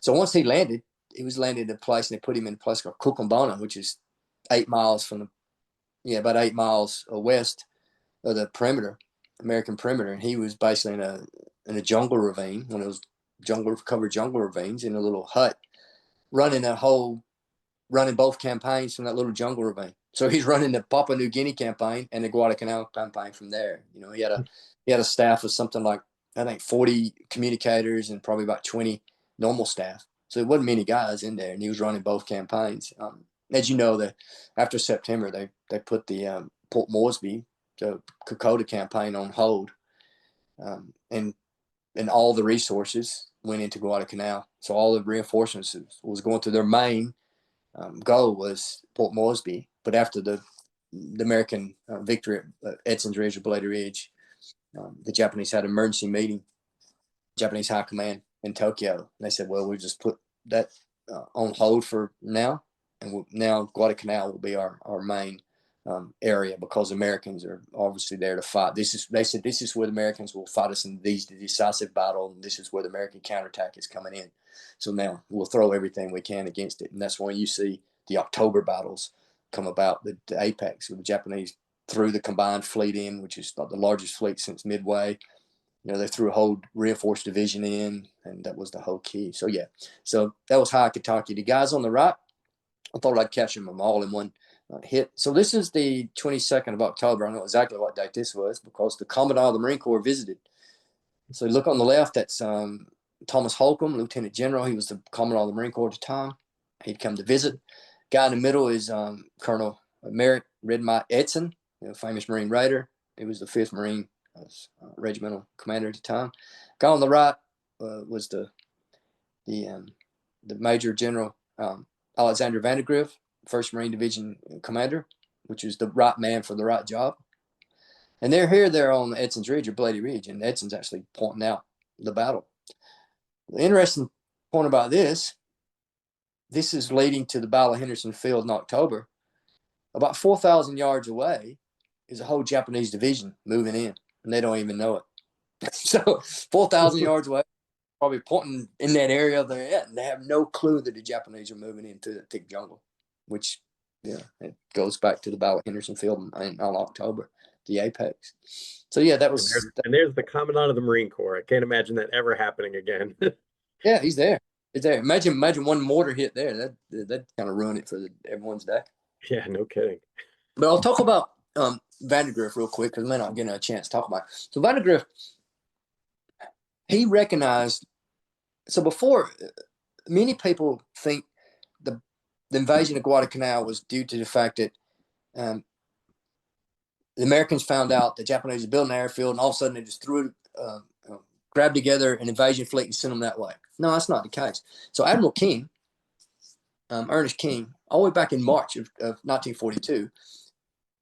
So once he landed, he was landed in a place, and they put him in a place called Kukumbana, which is 8 miles from about 8 miles west of the perimeter, American perimeter. And he was basically in a jungle ravine, one of those covered jungle ravines, in a little hut, running both campaigns from that little jungle ravine. So he's running the Papua New Guinea campaign and the Guadalcanal campaign from there. He had a staff of something like, I think, 40 communicators and probably about 20 normal staff. So there wasn't many guys in there, and he was running both campaigns. As you know, after September, they put the Port Moresby, the Kokoda campaign, on hold, and all the resources went into Guadalcanal. So all the reinforcements was going to their main goal was Port Moresby. But after the American victory at Edson's Ridge or Bloody Ridge, the Japanese had an emergency meeting, Japanese High Command in Tokyo. And they said, well, we'll just put that on hold for now. And now Guadalcanal will be our main area, because Americans are obviously there to fight. They said this is where the Americans will fight us in the decisive battle, and this is where the American counterattack is coming in. So now we'll throw everything we can against it. And that's when you see the October battles come about, the apex, where the Japanese threw the combined fleet in, which is the largest fleet since Midway. They threw a whole reinforced division in, and that was the whole key. So that was Hayakatake. The guys on the right, I thought I'd catch them all in one hit. So this is the 22nd of October. I know exactly what date this was, because the Commandant of the Marine Corps visited. So look on the left, that's Thomas Holcomb, Lieutenant General. He was the Commandant of the Marine Corps at the time. He'd come to visit. Guy in the middle is Colonel Merritt Redmite Edson, famous Marine Raider. He was the 5th Marine regimental commander at the time. Guy on the right was the Major General Alexander Vandergriff, 1st Marine Division commander, which is the right man for the right job. And they're on Edson's Ridge or Bloody Ridge, and Edson's actually pointing out the battle. The interesting point about this is leading to the Battle of Henderson Field in October. About 4,000 yards away is a whole Japanese division moving in, and they don't even know it. So 4,000 yards away, probably pointing in that area they're at, and they have no clue that the Japanese are moving into the thick jungle, which it goes back to the Battle of Henderson Field on October, the apex. So that was. And there's the Commandant of the Marine Corps. I can't imagine that ever happening again. Yeah, he's there. He's there. Imagine one mortar hit there. That kind of ruined it for everyone's day. Yeah, no kidding. But I'll talk about Vandergriff real quick, because we may not get a chance to talk about it. So Vandergriff, he recognized. So before, many people think the invasion of Guadalcanal was due to the fact that the Americans found out the Japanese were building an airfield, and all of a sudden they just grabbed together an invasion fleet and sent them that way. No, that's not the case. So Admiral King, Ernest King, all the way back in March of 1942,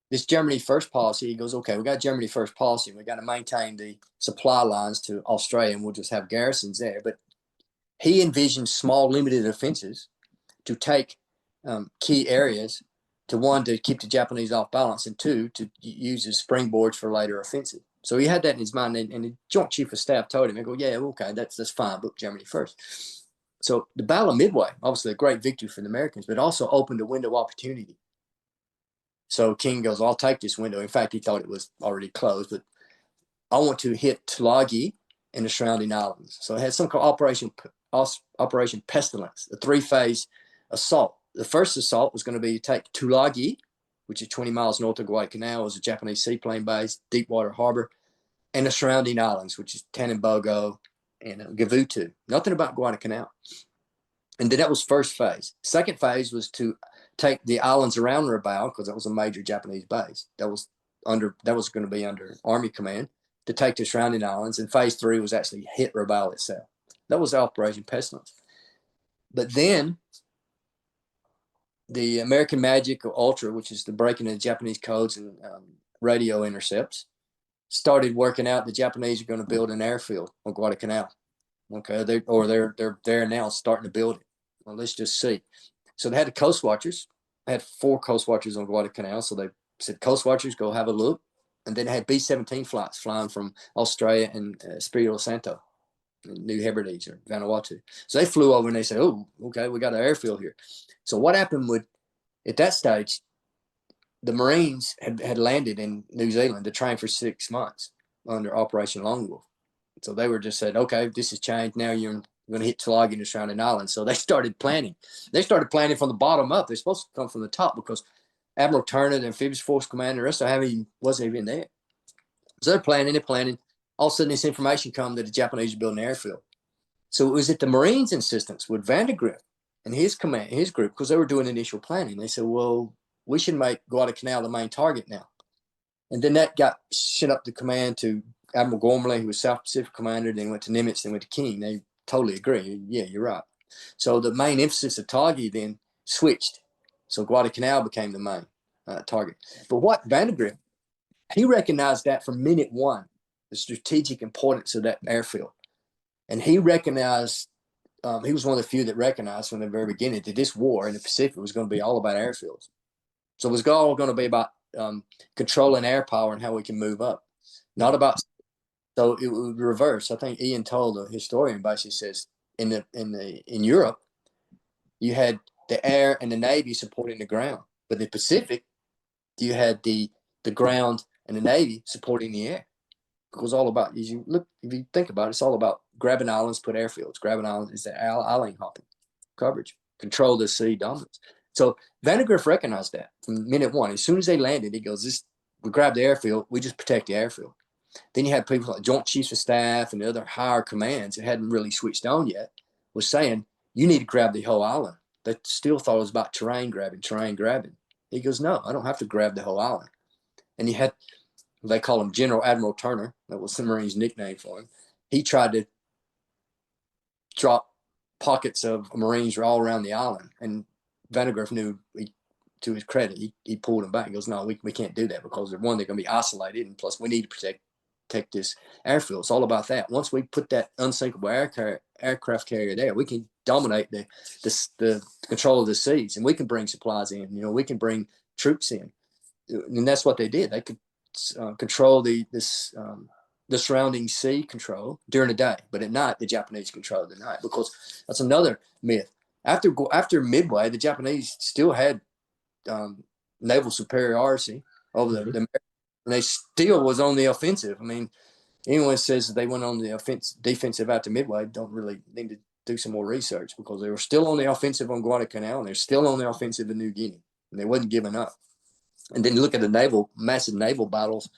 this Germany first policy, he goes, okay, we got Germany first policy. We got to maintain the supply lines to Australia, and we'll just have garrisons there. But he envisioned small, limited offenses to take key areas to keep the Japanese off balance, and two, to use as springboards for later offensive. So he had that in his mind, and the Joint Chief of Staff told him, "I go, yeah, okay, that's fine, book Germany first." So the Battle of Midway, obviously a great victory for the Americans, but also opened a window of opportunity. So King goes, "I'll take this window." In fact, he thought it was already closed, but I want to hit Tulagi and the surrounding islands. So it had some called Operation Pestilence, a 3-phase assault. The first assault was going to be to take Tulagi, which is 20 miles north of Guadalcanal, it was a Japanese seaplane base, Deepwater Harbor, and the surrounding islands, which is Tanimbogo and Gavutu. Nothing about Guadalcanal. And then that was first phase. Second phase was to take the islands around Rabaul, because that was a major Japanese base. That was going to be under Army command, to take the surrounding islands. And phase 3 was actually hit Rabaul itself. That was Operation Pestilence. But then the American Magic or Ultra, which is the breaking of the Japanese codes and radio intercepts, started working out the Japanese are going to build an airfield on Guadalcanal. Okay, they're now starting to build it. Well, let's just see. So they had the Coast Watchers. They had 4 Coast Watchers on Guadalcanal. So they said, "Coast Watchers, go have a look." And then they had B-17 flights flying from Australia and Espiritu Santo, New Hebrides or Vanuatu. So they flew over and they said, "Oh, okay, we got an airfield here." So what happened at that stage, the Marines had landed in New Zealand to train for 6 months under Operation Lone Wolf. So they were just said, "Okay, this has changed. Now you're going to hit Tulagi and the surrounding islands." So they started planning. They started planning from the bottom up. They're supposed to come from the top because Admiral Turner, the Amphibious Force Commander, the rest of them wasn't even there. So they're planning. All of a sudden, this information comes that the Japanese are building an airfield. So it was at the Marines' insistence with Vandergrift and his group, because they were doing initial planning. They said, "Well, we should make Guadalcanal the main target now." And then that got sent up the command to Admiral Gormley, who was South Pacific commander, then went to Nimitz, then went to King. They totally agree. Yeah, you're right. So the main emphasis of Tulagi then switched. So Guadalcanal became the main target. But what Vandergrift, he recognized that from minute one, the strategic importance of that airfield. And he recognized, he was one of the few that recognized from the very beginning that this war in the Pacific was going to be all about airfields. So it was all going to be about controlling air power and how we can move up, not about. So it would reverse. I think Ian told, a historian, basically says in Europe, you had the air and the Navy supporting the ground, but in the Pacific, you had the ground and the Navy supporting the air. It was all about, if you think about it, it's all about grabbing islands, put airfields. Grabbing islands is the island hopping coverage, control the sea dominance. So Vandergrift recognized that from minute one. As soon as they landed, he goes, "We grab the airfield, we just protect the airfield." Then you had people like Joint Chiefs of Staff and the other higher commands that hadn't really switched on yet, was saying, "You need to grab the whole island." They still thought it was about terrain grabbing. He goes, "No, I don't have to grab the whole island." And you had, they call him General Admiral Turner. That was the Marines' nickname for him. He tried to drop pockets of Marines all around the island. And Vandergrift knew, to his credit, he pulled them back. He goes, "No, we can't do that, because they're going to be isolated. And plus we need to protect this airfield." It's all about that. Once we put that unsinkable aircraft carrier there, we can dominate the control of the seas, and we can bring supplies in. We can bring troops in, and that's what they did. They could control the surrounding sea control during the day, but at night the Japanese controlled the night, because that's another myth. After Midway, the Japanese still had naval superiority over the Americans. And they still was on the offensive. I mean, anyone says that they went on the defensive after Midway don't really need to do some more research, because they were still on the offensive on Guadalcanal, and they're still on the offensive in New Guinea, and they wasn't giving up. And then you look at the massive naval battles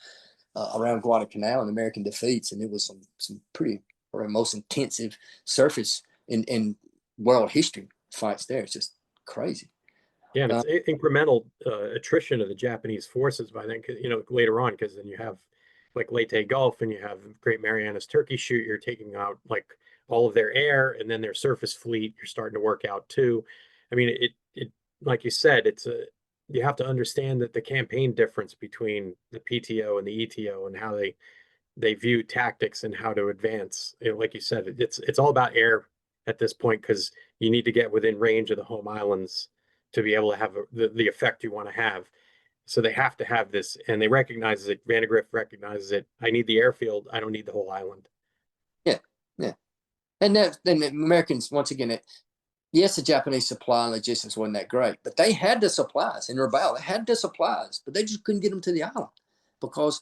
around Guadalcanal and American defeats, and it was some pretty, probably most intensive surface in world history fights there. It's just crazy. Yeah, and it's incremental attrition of the Japanese forces by then, later on, because then you have like Leyte Gulf and you have Great Marianas Turkey Shoot. You're taking out like all of their air, and then their surface fleet you're starting to work out too. I mean, it like you said, you have to understand that the campaign difference between the PTO and the ETO and how they view tactics and how to advance. Like you said, it's all about air at this point, because you need to get within range of the home islands to be able to have the effect you want to have. So they have to have this, and they recognize it. Vandegrift recognizes it. I need the airfield. I don't need the whole island. Yeah, yeah. And then the Americans, once again, yes, the Japanese supply and logistics wasn't that great, but they had the supplies in Rabaul. They had the supplies, but they just couldn't get them to the island, because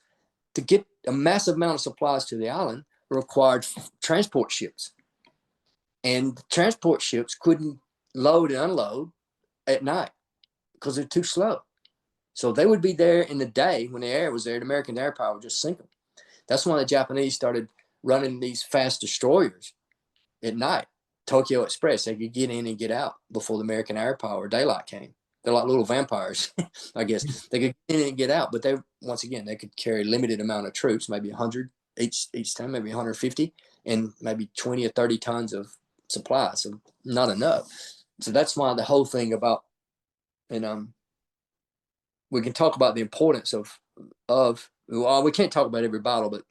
to get a massive amount of supplies to the island required transport ships. And transport ships couldn't load and unload at night because they're too slow. So they would be there in the day when the air was there. The American air power would just sink them. That's why the Japanese started running these fast destroyers at night. Tokyo Express, they could get in and get out before the American air power daylight came. They're like little vampires, I guess. They could get in and get out, but they, once again, they could carry a limited amount of troops, maybe 100 each time, maybe 150, and maybe 20 or 30 tons of supplies. So not enough. So that's why the whole thing about, and we can talk about the importance of well, we can't talk about every battle, but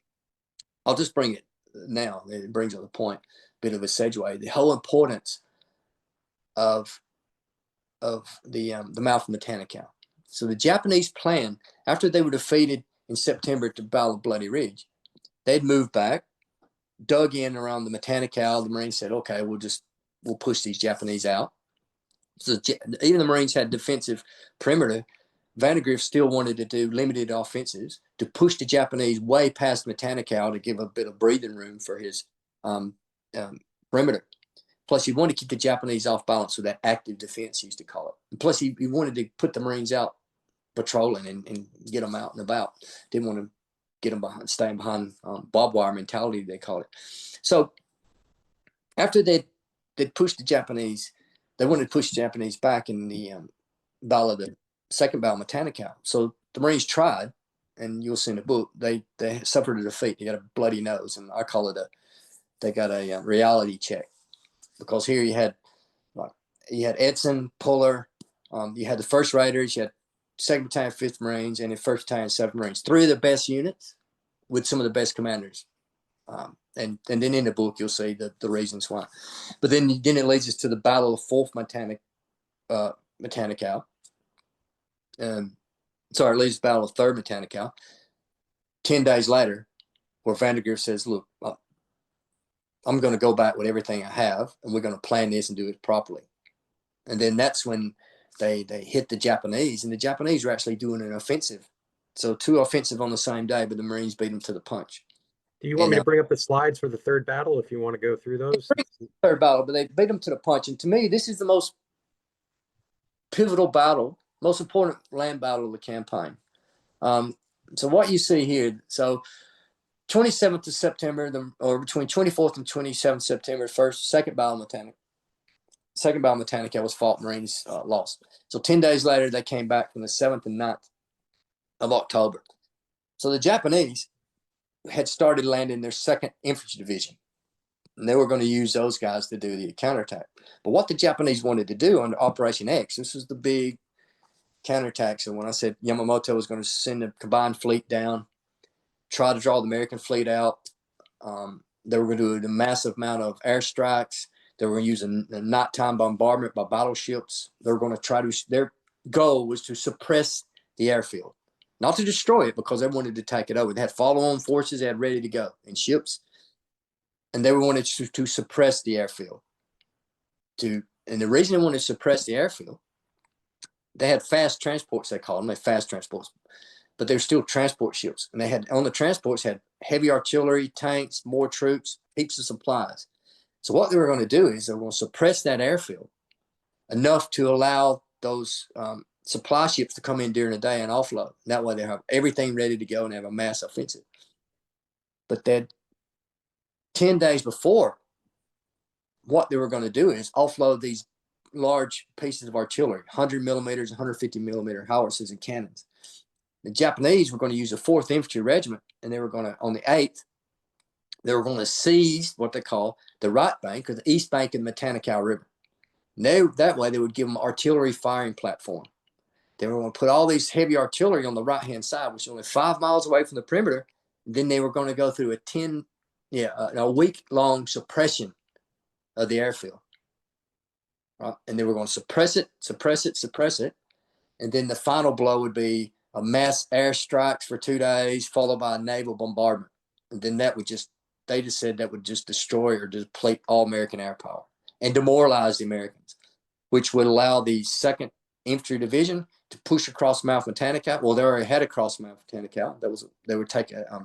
I'll just bring it now. It brings up the point, bit of a segue. The whole importance of the mouth of Matanikau. So the Japanese plan, after they were defeated in September at the Battle of Bloody Ridge, they'd moved back, dug in around the Matanikau. The Marines said, okay, we'll push these Japanese out. So even the Marines had defensive perimeter. Vandegrift still wanted to do limited offensives to push the Japanese way past Matanikau to give a bit of breathing room for his perimeter. Plus, he wanted to keep the Japanese off balance with that active defense, he used to call it. And plus, he wanted to put the Marines out patrolling and get them out and about. Didn't want to get them behind, staying behind barbed wire mentality, they call it. So after they'd pushed the Japanese, they wanted to push the Japanese back in the battle of the second battle of Matanikau. So the Marines tried, and you'll see in the book, they suffered a defeat. They got a bloody nose, and I call it they got a reality check, because here you had Edson, Puller, you had the 1st Raiders, you had 2nd Battalion, 5th Marines, and the 1st Battalion, 7th Marines. 3 of the best units with some of the best commanders. And then in the book, you'll see the reasons why. But then it leads us to the Battle of 4th Matanikau. It leads to the Battle of 3rd Matanikau. 10 days later, where Vandegrift says, look, I'm going to go back with everything I have, and we're going to plan this and do it properly. And then that's when they hit the Japanese, and the Japanese were actually doing an offensive. So 2 offensive on the same day, but the Marines beat them to the punch. Do you want me to bring up the slides for the 3rd battle if you want to go through those? 3rd battle, but they beat them to the punch. And to me, this is the most pivotal battle, most important land battle of the campaign. So what you see here, so 27th of September, or between 24th and 27th September, second battle of Matanikau was fought. Marines lost. So 10 days later, they came back from the 7th and 9th of October. So the Japanese had started landing their 2nd Infantry Division, and they were going to use those guys to do the counterattack. But what the Japanese wanted to do under Operation X, this was the big counterattack. So when I said Yamamoto was going to send a combined fleet down, try to draw the American fleet out, they were going to do a massive amount of airstrikes. They were going to use a nighttime bombardment by battleships. They were going to try to, their goal was to suppress the airfield, not to destroy it, because they wanted to take it over. They had follow-on forces they had ready to go in ships, and they wanted to suppress the airfield. And the reason they wanted to suppress the airfield, they had fast transports, they called them. They fast transports, but they were still transport ships. And they had, on the transports, had heavy artillery, tanks, more troops, heaps of supplies. So what they were going to do is they were going to suppress that airfield enough to allow those supply ships to come in during the day and offload. That way they have everything ready to go and have a mass offensive. But then 10 days before, what they were going to do is offload these large pieces of artillery, 100 millimeters, 150 millimeter howitzers and cannons. The Japanese were going to use a 4th Infantry Regiment, and they were going to, on the 8th, they were going to seize what they call the right bank or the east bank of the Matanikau River. And that way they would give them artillery firing platform. They were going to put all these heavy artillery on the right-hand side, which is only 5 miles away from the perimeter. And then they were going to go through a week-long suppression of the airfield. right? And they were going to suppress it. And then the final blow would be a mass airstrikes for 2 days, followed by a naval bombardment. And then they just said that would just destroy or deplete all American air power and demoralize the Americans, which would allow the 2nd Infantry Division to push across Mount Matanicau. Well, they already had across Mount Matanicau. They would take a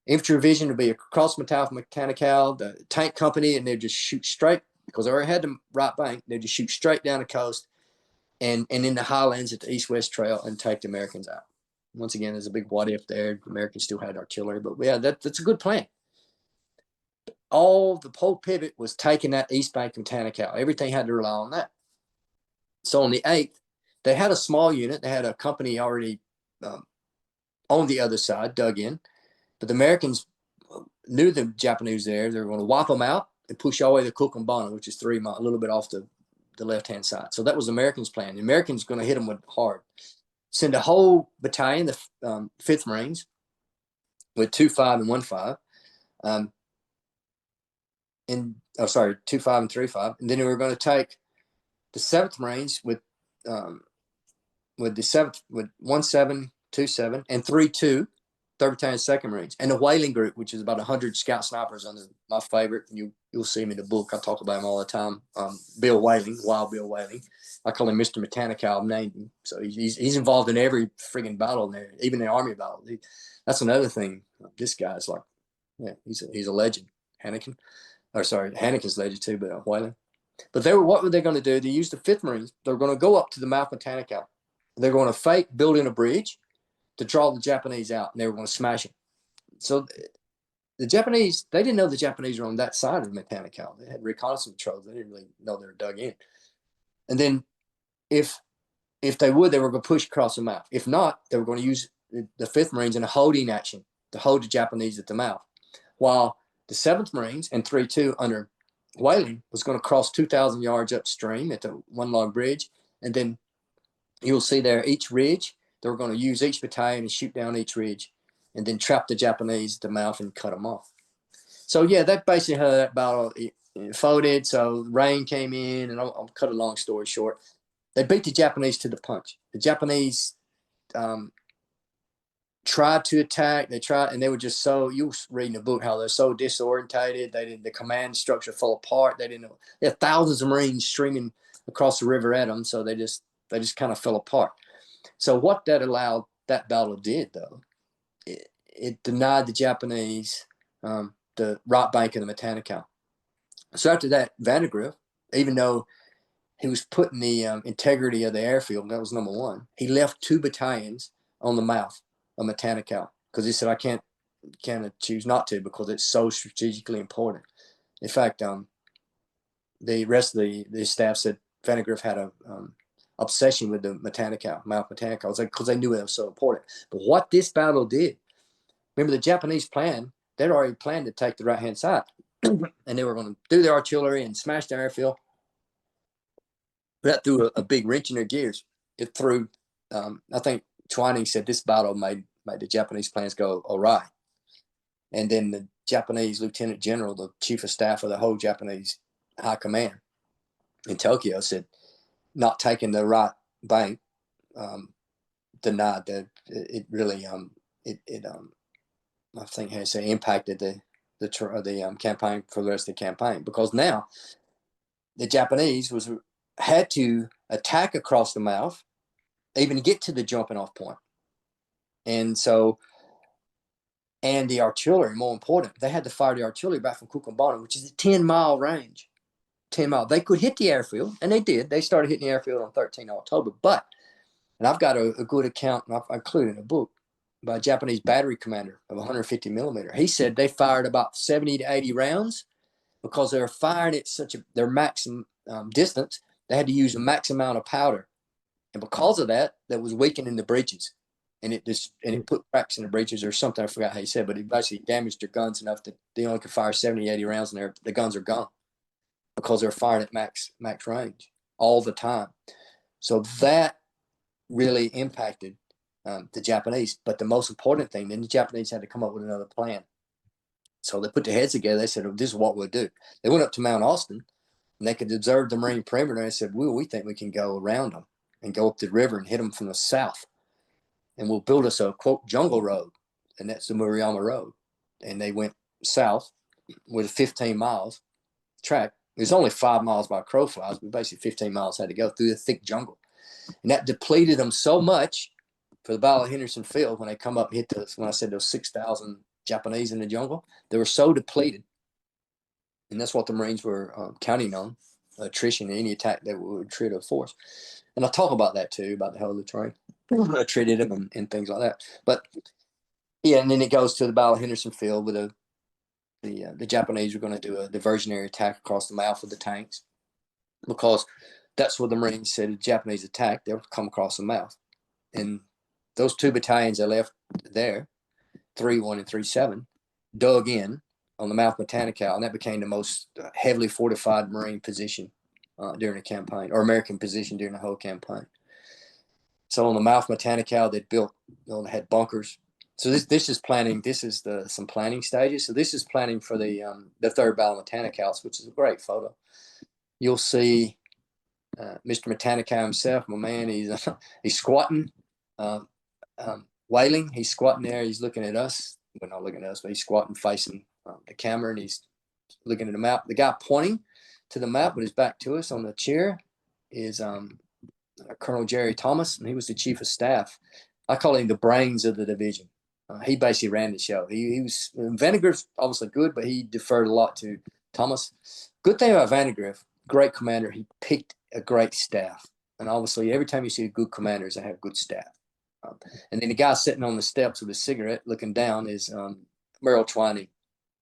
Infantry Division to be across Mount Matanicau, the tank company, and they'd just shoot straight because they already had the right bank. They'd just shoot straight down the coast and in the highlands at the East-West Trail and take the Americans out. Once again, there's a big what if there. The Americans still had artillery, but yeah, that's a good plan. The whole pivot was taking that East Bank of Matanicau. Everything had to rely on that. So on the 8th, they had a small unit. They had a company already on the other side, dug in. But the Americans knew the Japanese there. They were going to wipe them out and push all the way to Cucamonga, which is 3 miles, a little bit off the left-hand side. So that was the Americans' plan. The Americans going to hit them with hard. Send a whole battalion, the 5th Marines, with 2.5 and 1.5. 2.5 and 3.5. And then they were going to take the 7th Marines with the 7th with 1.7, 2.7, and 3.2, 3rd Battalion, 2nd Marines, and the Whaling Group, which is about 100 scout snipers under my favorite. You'll see him in the book. I talk about him all the time. Bill Whaling, Wild Bill Whaling. I call him Mr. Matanicau. I've named him. So he's involved in every friggin' battle in there, even the Army battle. That's another thing. This guy's like, yeah, he's a legend. Hannikin's legend too, but Whaling. But what were they going to do? They used the 5th Marines. They're going to go up to the Mount Matanicau. They're going to fake building a bridge to draw the Japanese out, and they were going to smash them. So the Japanese, they didn't know the Japanese were on that side of Matanicau. They had reconnaissance patrols. They didn't really know they were dug in. And then if they would, they were going to push across the mouth. If not, they were going to use the 5th Marines in a holding action to hold the Japanese at the mouth, while the 7th Marines and 3.2 under Whaling was going to cross 2,000 yards upstream at the one log bridge. And then you'll see there each ridge, they were going to use each battalion and shoot down each ridge and then trap the Japanese at the mouth and cut them off. So, yeah, that basically how that battle folded. So rain came in, and I'll cut a long story short. They beat the Japanese to the punch. The Japanese tried to attack. And they were just so, you were reading the book, how they're so disorientated. The command structure fell apart. They didn't know. They had thousands of Marines streaming across the river at them. So they just kind of fell apart. So what that battle did, though, it denied the Japanese the right bank of the Matanicau. So after that, Vandegrift, even though he was putting the integrity of the airfield, that was number one, he left 2 battalions on the mouth of Matanicau because he said, I can't choose not to because it's so strategically important. In fact, the rest of the staff said Vandegrift had a obsession with the Matanicau, Mount Matanicau. It was like, because they knew it was so important. But what this battle did, remember the Japanese plan, they'd already planned to take the right-hand side. And they were going to do their artillery and smash the airfield. That threw a big wrench in their gears. It threw, I think Twining said this battle made the Japanese plans go awry. And then the Japanese Lieutenant General, the Chief of Staff of the whole Japanese High Command in Tokyo, said not taking the right bank denied that it really I think how to say impacted the campaign for the rest of the campaign, because now the Japanese had to attack across the mouth, even get to the jumping off point. And the artillery, more important, they had to fire the artillery back from Cucamonga, which is a 10-mile range. 10 miles. They could hit the airfield, and they did. They started hitting the airfield on 13 October. But, and I've got a good account, and I've included in a book, by a Japanese battery commander of 150 millimeter. He said they fired about 70 to 80 rounds because they were firing at their maximum distance. They had to use a max amount of powder. And because of that was weakening the breeches. And it put cracks in the breeches or something. I forgot how he said, but it basically damaged their guns enough that they only could fire 70, 80 rounds, and the guns are gone because they're firing at max range all the time. So that really impacted the Japanese. But the most important thing, then the Japanese had to come up with another plan. So they put their heads together. They said, this is what we'll do. They went up to Mount Austin, and they could observe the Marine perimeter. And they said, well, we think we can go around them and go up the river and hit them from the south. And we'll build us a, quote, jungle road. And that's the Murayama Road. And they went south with 15 miles track. It was only 5 miles by crow flies, but basically 15 miles had to go through the thick jungle. And that depleted them so much for the Battle of Henderson Field when they come up and hit those, when I said those 6,000 Japanese in the jungle, they were so depleted. And that's what the Marines were counting on, attrition, any attack that would treat a force. And I'll talk about that too, about the hell of the terrain. I treated them and things like that. But yeah, and then it goes to the Battle of Henderson Field with the Japanese were going to do a diversionary attack across the mouth of the tanks, because that's what the Marines said. The Japanese attack, they'll come across the mouth. And those 2 battalions that left there, 3-1 and 3-7, dug in on the mouth of Matanical, and that became the most heavily fortified Marine position during the campaign, or American position during the whole campaign. So on the mouth of Matanical, they built, they had bunkers. So this is planning. This is some planning stages. So this is planning for the 3rd Battle of Matanical, which is a great photo. You'll see Mr. Matanical himself, my man. He's squatting, whaling. He's squatting there. He's looking at us. Well, not looking at us, but he's squatting, facing the camera, and he's looking at the map. The guy pointing to the map with his back to us on the chair is Colonel Jerry Thomas, and he was the chief of staff. I call him the brains of the division. He basically ran the show. He was Vandegrift's obviously good, but he deferred a lot to Thomas. Good thing about Vandegrift, great commander. He picked a great staff, and obviously every time you see good commanders, they have good staff. And then the guy sitting on the steps with a cigarette looking down is Merrill Twining.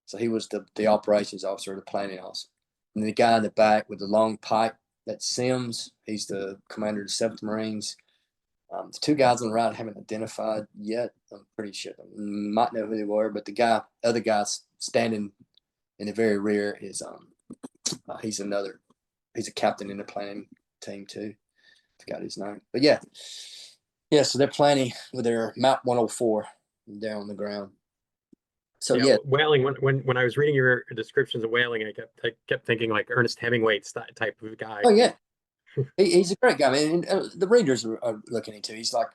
So he was the operations officer, the planning officer. And the guy in the back with the long pipe, that's Sims. He's the commander of the 7th Marines. The 2 guys on the right I haven't identified yet. I'm pretty sure might know who they were, but the other guy standing in the very rear is he's a captain in the planning team too. Forgot his name, but yeah. So they're planning with their Mount 104 there on the ground. So yeah, whaling. When I was reading your descriptions of whaling, I kept thinking like Ernest Hemingway type of guy. Oh yeah, he's a great guy. I mean, the readers are looking into. He's like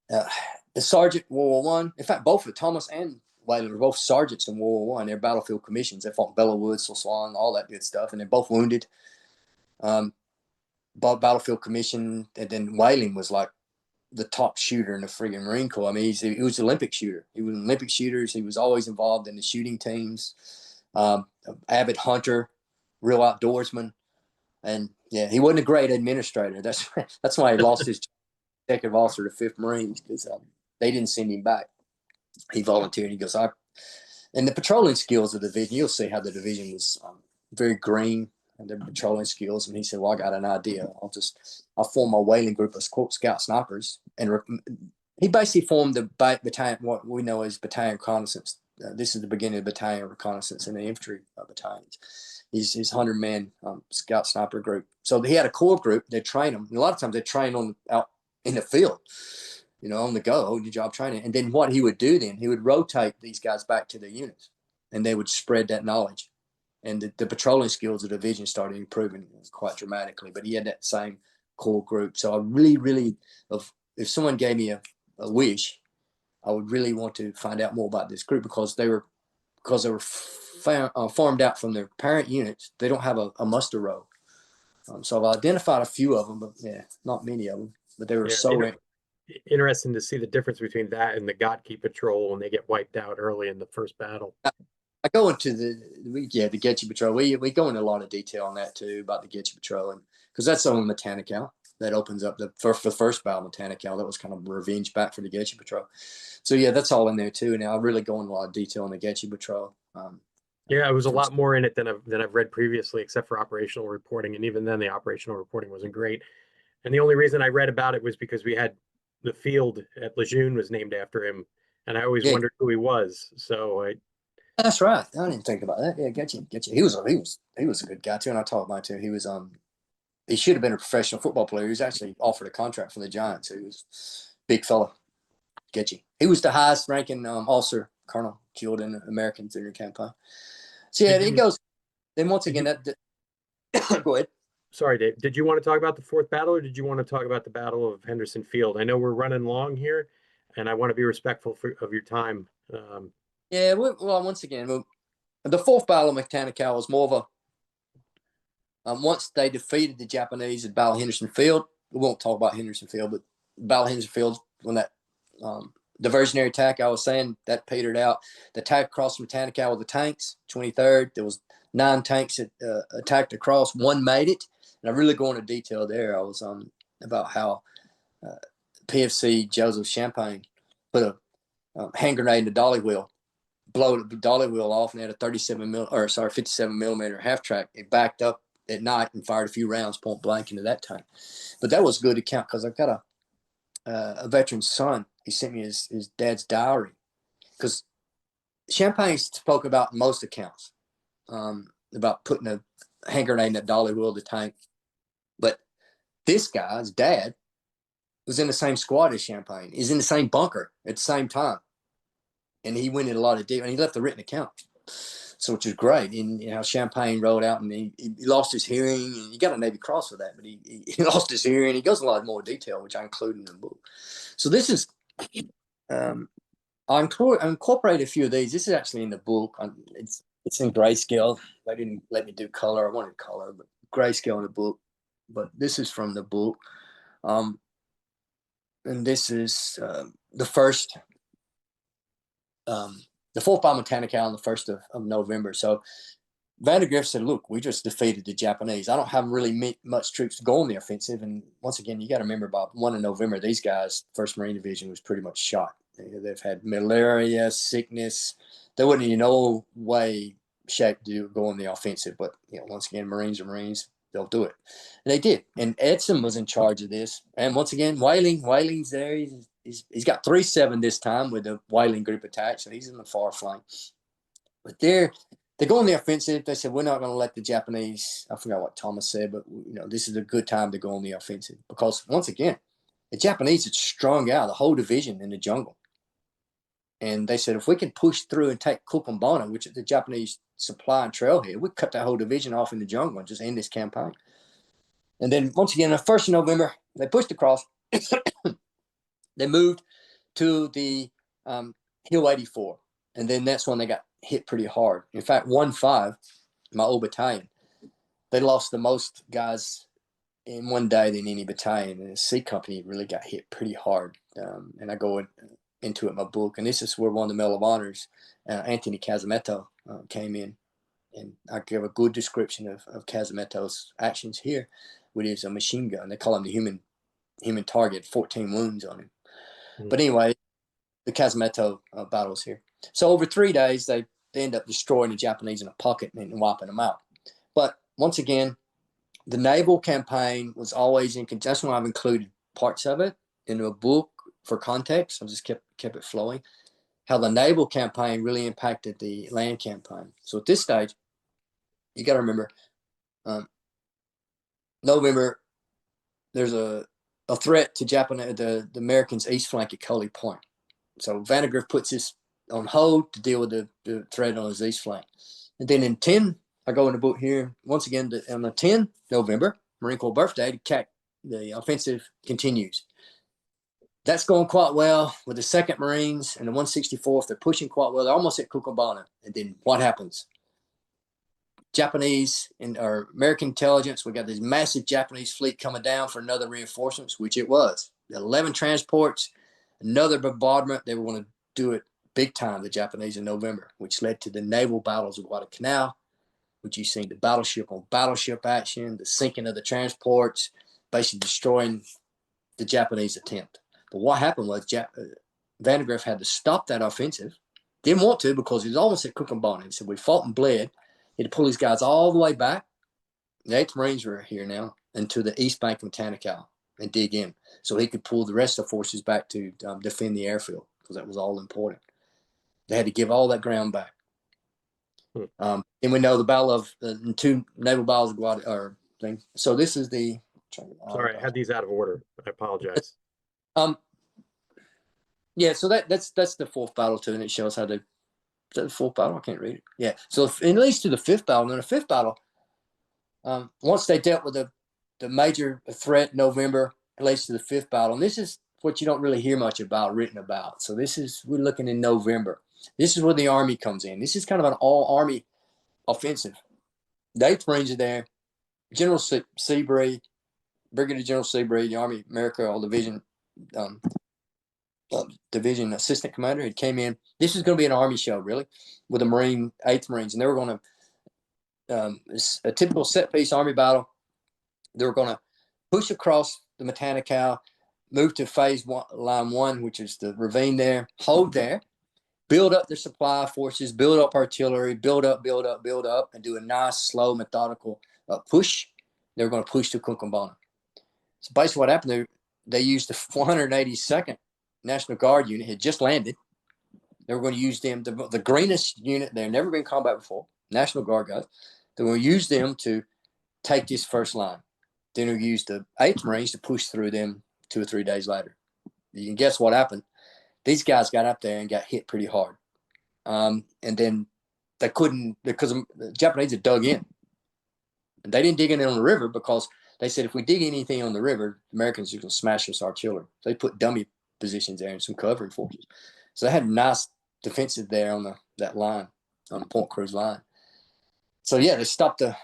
the sergeant World War I. In fact, both of Thomas and Whaler were both sergeants in World War I. They're battlefield commissions. They fought Belleau Wood, Soissons, all that good stuff, and they're both wounded. Battlefield commission, and then whaling was like the top shooter in the friggin' Marine Corps. I mean, he was an Olympic shooter. He was an Olympic shooter. He was always involved in the shooting teams. Avid hunter, real outdoorsman. And yeah, he wasn't a great administrator. That's why he lost his executive officer to 5th Marines, because they didn't send him back. He volunteered. He goes, and the patrolling skills of the division, you'll see how the division was very green, and their patrolling skills. And he said, well, I got an idea. I'll form a whaling group of, quote, scout snipers. And he basically formed the battalion, what we know as battalion reconnaissance. This is the beginning of battalion reconnaissance in the infantry battalions. His 100-man scout sniper group. So he had a core group. They train them. And a lot of times they train out in the field, on the go, on your job training. And then what he would do then, he would rotate these guys back to their units, and they would spread that knowledge. And the patrolling skills of the division started improving quite dramatically. But he had that same core group. So I really, if someone gave me a wish, I would really want to find out more about this group, because they were farmed out from their parent units. They don't have a muster roll. So I've identified a few of them, but yeah, not many of them. But they were interesting to see the difference between that and the Gotki Patrol when they get wiped out early in the first battle. I go into the Getchie Patrol. We go into a lot of detail on that too, about the Getchie Patrol, and because that's on Matanical. That opens up the first battle of Matanical. That was kind of a revenge back for the Getchie Patrol. So yeah, that's all in there too. And I really go into a lot of detail on the Getchie Patrol. Yeah, it was a lot more in it than I've read previously, except for operational reporting, and even then the operational reporting wasn't great. And the only reason I read about it was because we had the field at Lejeune was named after him, and I always wondered who he was. So that's right. I didn't think about that. Yeah, Getchie. He was a good guy too, and I talked about him too. He was he should have been a professional football player. He was actually offered a contract from the Giants. He was a big fella, Getchie. He was the highest ranking officer, colonel, killed in Americans in your campaign. So yeah, it goes. Then once again, Go ahead. Sorry, Dave. Did you want to talk about the fourth battle, or did you want to talk about the Battle of Henderson Field? I know we're running long here, and I want to be respectful of your time. Yeah, well, once again, the fourth battle of Mechanical was more of a once they defeated the Japanese at Battle of Henderson Field. We won't talk about Henderson Field, but Battle of Henderson Field, when that diversionary attack I was saying, that petered out. The attack across Mechanical with the tanks, 23rd, there was 9 tanks that attacked across. 1 made it. And I really go into detail there. I was about how PFC Joseph Champagne put a hand grenade in the dolly wheel, blow the dolly wheel off, and had a 57 millimeter half track. It backed up at night and fired a few rounds point blank into that tank. But that was good to count because I've got a veteran's son. He sent me his dad's diary because Champagne spoke about most accounts about putting a hand grenade in that dolly wheel of the tank. But this guy's dad was in the same squad as Champagne. He's in the same bunker at the same time. And he went in a lot of deep, and he left a written account. So, which is great. And you know, Champagne rolled out, and he lost his hearing, and he got a Navy Cross for that, but he lost his hearing. He goes in a lot more detail, which I include in the book. So this is, I incorporated a few of these. This is actually in the book. It's in grayscale. They didn't let me do color. I wanted color, but grayscale in the book. But this is from the book. And this is the first, the 4th Bomb Mechanical on the 1st of November. So Vandergrift said, look, we just defeated the Japanese. I don't have really much troops to go on the offensive. And once again, you got to remember, by 1 in November, these guys, 1st Marine Division, was pretty much shot. They've had malaria, sickness. They wouldn't in no way, shape to go on the offensive. But, you know, once again, Marines are Marines. They'll do it. And they did. And Edson was in charge of this. And once again, Whaling's there. He's got 3-7 this time with the Whaling group attack. So he's in the far flank. But they go on the offensive. They said, we're not going to let the Japanese, I forgot what Thomas said, but, you know, this is a good time to go on the offensive. Because, once again, the Japanese had strung out the whole division in the jungle. And they said, if we can push through and take Kukumbana, which is the Japanese supply and trailhead, we cut that whole division off in the jungle and just end this campaign. And then, once again, the 1st of November, they pushed across. They moved to the Hill 84. And then that's when they got hit pretty hard. In fact, 1-5, my old battalion, they lost the most guys in one day than any battalion. And the C Company really got hit pretty hard. And I go into it in my book. And this is where one of the Medal of Honors, Anthony Casametto, came in. And I give a good description of Casametto's actions here with his machine gun. They call him the human target, 14 wounds on him. Mm-hmm. But anyway, the Casametto battles here. So over 3 days, they end up destroying the Japanese in a pocket and wiping them out. But once again, the naval campaign was always in conjunction. That's why I've included parts of it in a book for context. I just kept it flowing. How the naval campaign really impacted the land campaign. So at this stage, you got to remember, November, there's a threat to the Americans' east flank at Coley Point. So Vandergrift puts this on hold to deal with the threat on his east flank. And then in 10, I go in the book here, once again, on the 10th November, Marine Corps birthday, the offensive continues. That's going quite well with the 2nd Marines and the 164th. They're pushing quite well. They're almost at Kukumbana. And then what happens? Japanese or American intelligence, we got this massive Japanese fleet coming down for another reinforcements, which it was. 11 transports, another bombardment. They were going to do it big time, the Japanese, in November, which led to the naval battles of Guadalcanal, which you see the battleship on battleship action, the sinking of the transports, basically destroying the Japanese attempt. But what happened was Vandergrift had to stop that offensive. Didn't want to because he was almost at Kukumbana. He said, we fought and bled. He had to pull these guys all the way back. The 8th Marines were here now into the east bank of Mechanical and dig in. So he could pull the rest of the forces back to defend the airfield because that was all important. They had to give all that ground back. And we know the battle of the 2 naval battles of Guadalcanal thing. So this is the. Sorry, I had these out of order. I apologize. Yeah, so that's the 4th battle too, and it shows how the 4th battle. I can't read it. Yeah, so it leads to the 5th battle. And then the 5th battle, once they dealt with the major threat in November, it leads to the fifth battle. And this is what you don't really hear much about, written about. So we're looking in November. This is where the Army comes in. This is kind of an all-Army offensive. The 8th Marines are there. General Seabury, Brigadier General Seabury, the Army America All Division Division Assistant Commander, had came in. This is going to be an Army show, really, with the 8th Marines. And they were going to, a typical set-piece Army battle. They were going to push across the Matanical, move to line 1, which is the ravine there, hold there, build up their supply forces, build up artillery, build up, and do a nice, slow, methodical push. They were going to push to Cucamonga. So basically what happened, they used the 482nd National Guard unit, had just landed. They were going to use them, the greenest unit. They've never been in combat before, National Guard guys. They were going to use them to take this first line. Then we used the 8th Marines to push through them 2 or 3 days later. You can guess what happened. These guys got up there and got hit pretty hard. And then they couldn't, because the Japanese had dug in. And they didn't dig in on the river because they said if we dig anything on the river, the Americans are going to smash us artillery. So they put dummy positions there and some covering forces. So they had a nice defensive there on that line, on the Point Cruz line. So yeah, they stopped the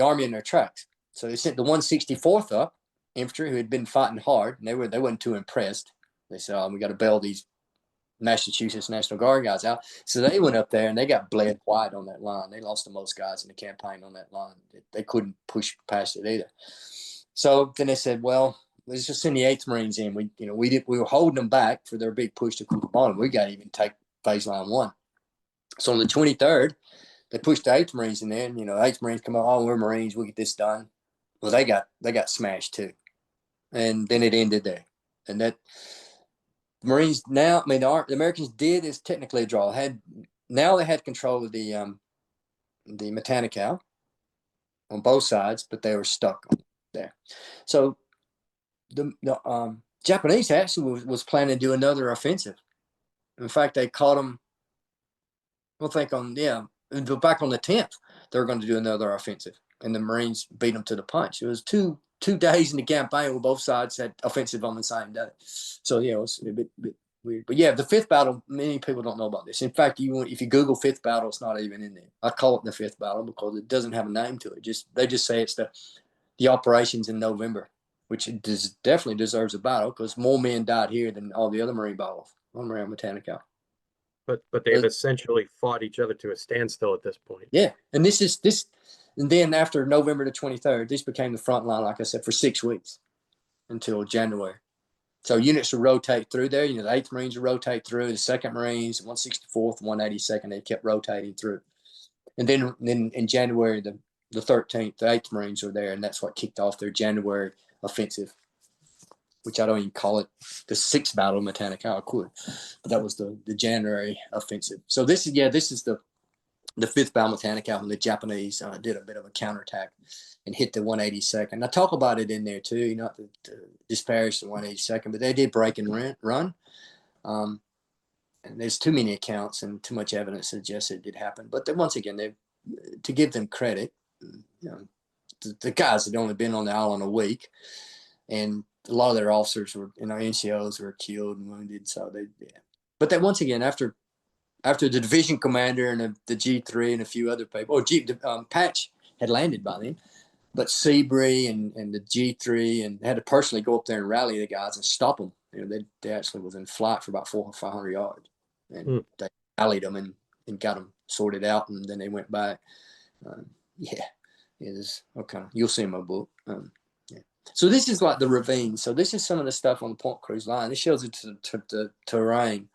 Army in their tracks. So they sent the 164th up, infantry, who had been fighting hard, and they weren't too impressed. They said, "Oh, we got to bail these Massachusetts National Guard guys out." So they went up there and they got bled white on that line. They lost the most guys in the campaign on that line. They couldn't push past it either. So then they said, "Well, let's just send the 8th Marines in. We were holding them back for their big push to Cucamonga. We got to even take phase line 1." So on the 23rd, they pushed the 8th Marines in there, and 8th Marines come out. "Oh, we're Marines. We'll get this done." Well, they got smashed too, and then it ended there. And that Marines now, the Americans did is technically a draw. They had control of the Matanical on both sides, but they were stuck there. So the Japanese actually was planning to do another offensive. In fact, they caught them. Back on the 10th, they were going to do another offensive, and the Marines beat them to the punch. It was two days in the campaign where both sides had offensive on the same day. So yeah, it was a bit weird. But yeah, the 5th battle, many people don't know about this. In fact, if you Google 5th battle, it's not even in there. I call it the 5th battle because it doesn't have a name to it. They just say it's the operations in November, which definitely deserves a battle because more men died here than all the other Marine battles on around Matanical. But they've essentially fought each other to a standstill at this point. Yeah, and and then after November the 23rd, this became the front line, like I said, for 6 weeks until January. So units would rotate through there. The 8th Marines would rotate through, the 2nd Marines, 164th, 182nd, they kept rotating through. And then in January the 13th, the 8th Marines were there, and that's what kicked off their January offensive, which I don't even call it the 6th Battle of Matanical. I could, but that was the January offensive. So this is the 5th Battle of Matanical when the Japanese did a bit of a counterattack and hit the 182nd. I talk about it in there too, not to disparage the 182nd, but they did break and run. And there's too many accounts and too much evidence suggests it did happen. But once again, to give them credit, the guys had only been on the island a week, and a lot of their officers were, NCOs were killed and wounded. So but then once again, after the division commander and the G3 and a few other people, Patch had landed by then, but Seabury and the G3 and had to personally go up there and rally the guys and stop them. They actually was in flight for about 400 or 500 yards, and they rallied them and got them sorted out, and then they went back. Okay. You'll see in my book. So this is like the ravine. So this is some of the stuff on the Point Cruz line. This shows it the terrain.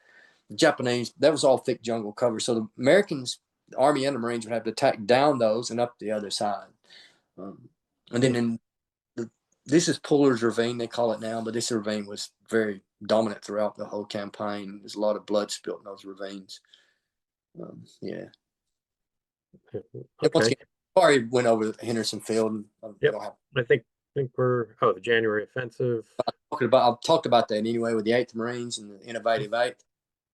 The Japanese, that was all thick jungle cover. So the Americans, the Army and the Marines would have to attack down those and up the other side. And then this is Puller's Ravine, they call it now, but this ravine was very dominant throughout the whole campaign. There's a lot of blood spilled in those ravines. Okay. Already went over Henderson Field. I think we're the January offensive. I've talked about that anyway with the 8th Marines and the innovative 8th,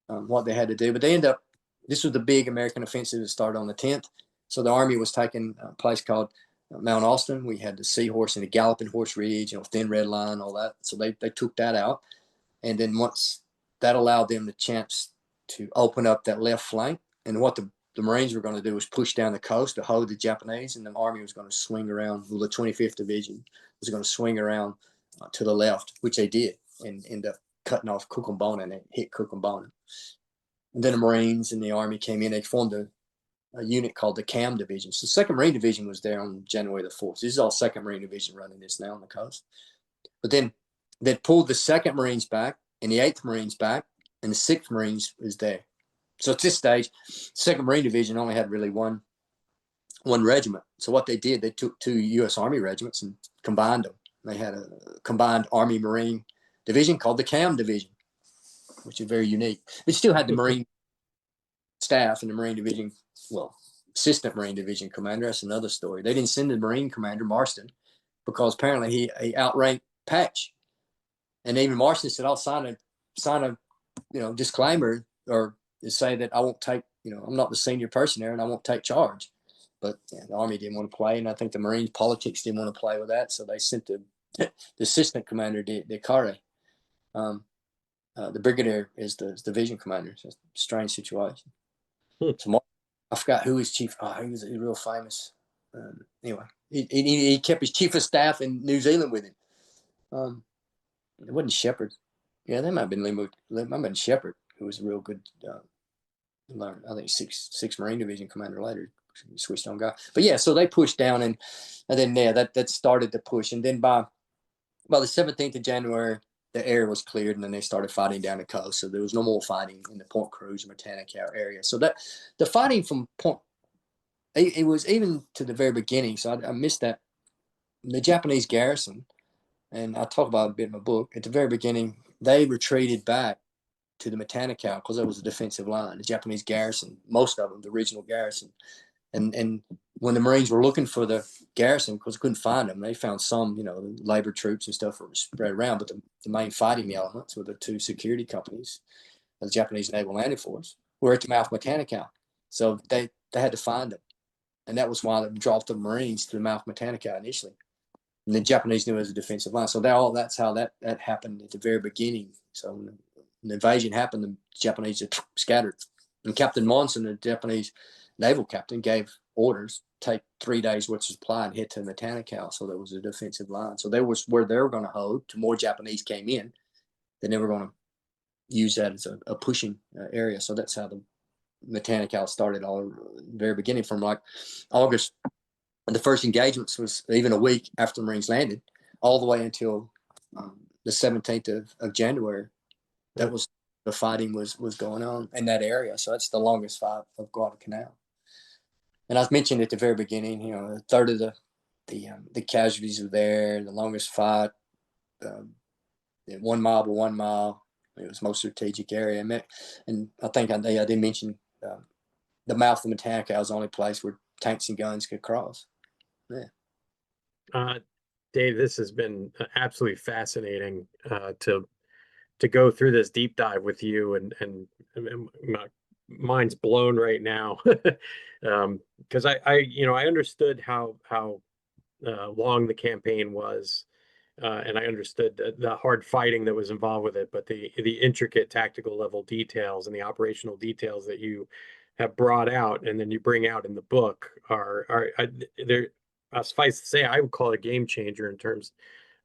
what they had to do. But this was the big American offensive that started on the 10th. So the Army was taking a place called Mount Austin. We had the Seahorse and the Galloping Horse Ridge, Thin Red Line, all that. So they took that out. And then once that allowed them the chance to open up that left flank. And what the Marines were going to do was push down the coast to hold the Japanese, and the Army was going to swing around. Well, the 25th Division was going to swing around to the left, which they did, and end up cutting off Cucumbona, and they hit Cucumbona. And then the Marines and the Army came in. They formed a unit called the CAM Division. So 2nd Marine Division was there on January the 4th. This is all 2nd Marine Division running this now on the coast. But then they pulled the 2nd Marines back and the 8th Marines back, and the 6th Marines was there. So at this stage, 2nd Marine Division only had really one regiment. So what they did, they took 2 U.S. Army regiments and combined them. They had a combined Army Marine division called the CAM Division, which is very unique. It still had the Marine staff and the Marine Division, well, Assistant Marine Division Commander. That's another story. They didn't send the Marine Commander, Marston, because apparently he outranked Patch. And even Marston said, I'll sign a disclaimer or say that I won't take, I'm not the senior person there and I won't take charge. But the Army didn't want to play, and I think the Marine politics didn't want to play with that, so they sent the assistant commander, De Carre. The brigadier is the division commander. It's a strange situation. So I forgot who his chief. Oh, he was real famous. Anyway, he kept his chief of staff in New Zealand with him. It wasn't Shepard. Yeah, that might have been It might have been Shepard, who was a real good. I think six Marine Division commander later. Switched on guy. But yeah, so they pushed down, and then that started to push, and then by the 17th of January, the air was cleared, and then they started fighting down the coast. So there was no more fighting in the Point Cruz and Matanicow area. So that the fighting from Point, it was even to the very beginning. So I missed that. The Japanese garrison, and I talk about it a bit in my book. At the very beginning, they retreated back to the Matanicow because that was a defensive line. The Japanese garrison, most of them, the original garrison. And when the Marines were looking for the garrison, because they couldn't find them, they found some, labor troops and stuff were spread around. But the main fighting elements were the 2 security companies, the Japanese Naval Landing Force, were at the mouth of Matanicow. So they had to find them. And that was why they dropped the Marines to the mouth of Matanicow initially. And the Japanese knew it was a defensive line. So that's how that happened at the very beginning. So when the invasion happened, the Japanese just scattered. And Captain Monson, the Japanese naval captain, gave orders, take 3 days worth of supply and head to Matanicow. So there was a defensive line. So there was where they were going to hold till more Japanese came in. Then they were going to use that as a pushing area. So that's how the Matanicow started all the very beginning, from like August. And the first engagements was even a week after the Marines landed, all the way until the 17th of January. That was the fighting was going on in that area. So that's the longest fight of Guadalcanal. And I mentioned at the very beginning, a third of the casualties were there. The longest fight, 1 mile by 1 mile. It was most strategic area. And I think I did mention the mouth of Matanicow was the only place where tanks and guns could cross. Yeah. Dave, this has been absolutely fascinating to go through this deep dive with you, and my mind's blown right now because I understood how long the campaign was, and I understood the hard fighting that was involved with it, but the intricate tactical level details and the operational details that you have brought out and then you bring out in the book are they're suffice to say, I would call it a game changer in terms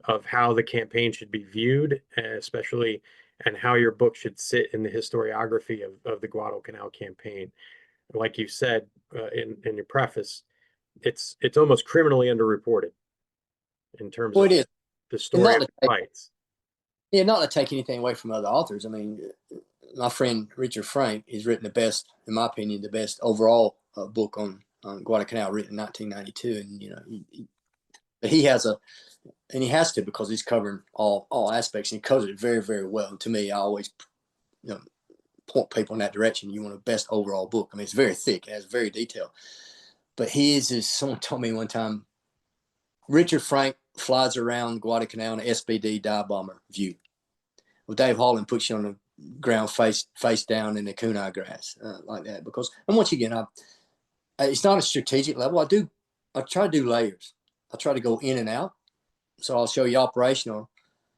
of how the campaign should be viewed, especially, and how your book should sit in the historiography of the Guadalcanal campaign. Like you said in your preface, it's almost criminally underreported in terms of the story of the fights. Yeah, not to take anything away from other authors. I mean, my friend Richard Frank has written the best, in my opinion, the best overall book on Guadalcanal, written in 1992, and he has and he has to, because he's covering all aspects, and he covers it very, very well. And to me, I always point people in that direction. You want a best overall book. I mean, it's very thick, it has very detailed. But his is, someone told me one time, Richard Frank flies around Guadalcanal in an SBD dive bomber view. Well, Dave Holland puts you on the ground face down in the kunai grass like that. And once again, it's not a strategic level. I do I try to do layers. I try to go in and out. So I'll show you operational,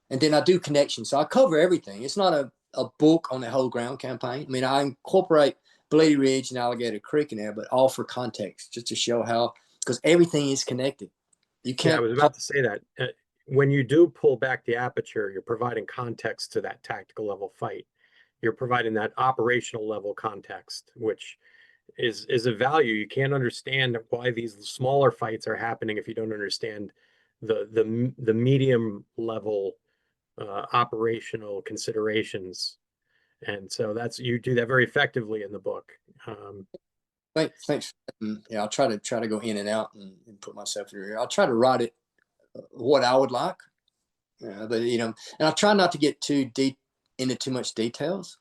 and then I do connections. So I cover everything. It's not a book on the whole ground campaign. I mean, I incorporate Bloody Ridge and Alligator Creek in there, but all for context, just to show how, because everything is connected. You Yeah, I can't. was about to say that. When you do pull back the aperture, you're providing context to that tactical level fight. You're providing that operational level context, which is a value. You can't understand why these smaller fights are happening if you don't understand the medium level operational considerations. And so that's, you do that very effectively in the book. Thanks. Yeah, I'll try to go in and out and put myself in here. I'll try to write it what I would like, but and I try not to get too deep into too much details.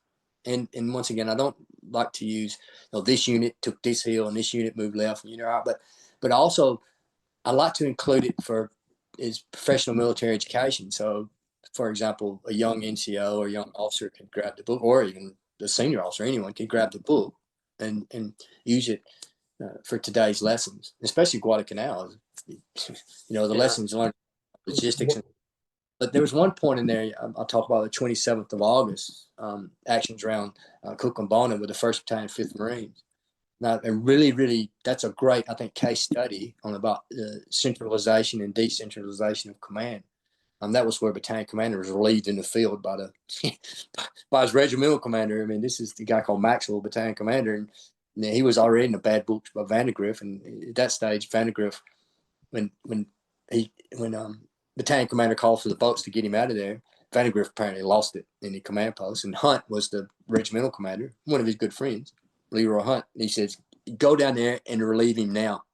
And once again, I don't like to use, this unit took this hill and this unit moved left, but also I like to include it for is professional military education. So, for example, a young NCO or a young officer can grab the book, or even the senior officer, anyone can grab the book and use it for today's lessons, especially Guadalcanal. The lessons learned, logistics. But there was one point in there, I'll talk about the 27th of August, actions around Cucamonga with the 1st Battalion, 5th Marines. Now, and really, that's a great, I think, case study on about centralization and decentralization of command. That was where battalion commander was relieved in the field by by his regimental commander. I mean, this is the guy called Maxwell, battalion commander, and he was already in the bad books by Vandergriff. And at that stage, Vandergriff, when battalion commander called for the boats to get him out of there, Vandergriff apparently lost it in the command post, and Hunt was the regimental commander, one of his good friends, Leroy Hunt. And he says, "Go down there and relieve him now."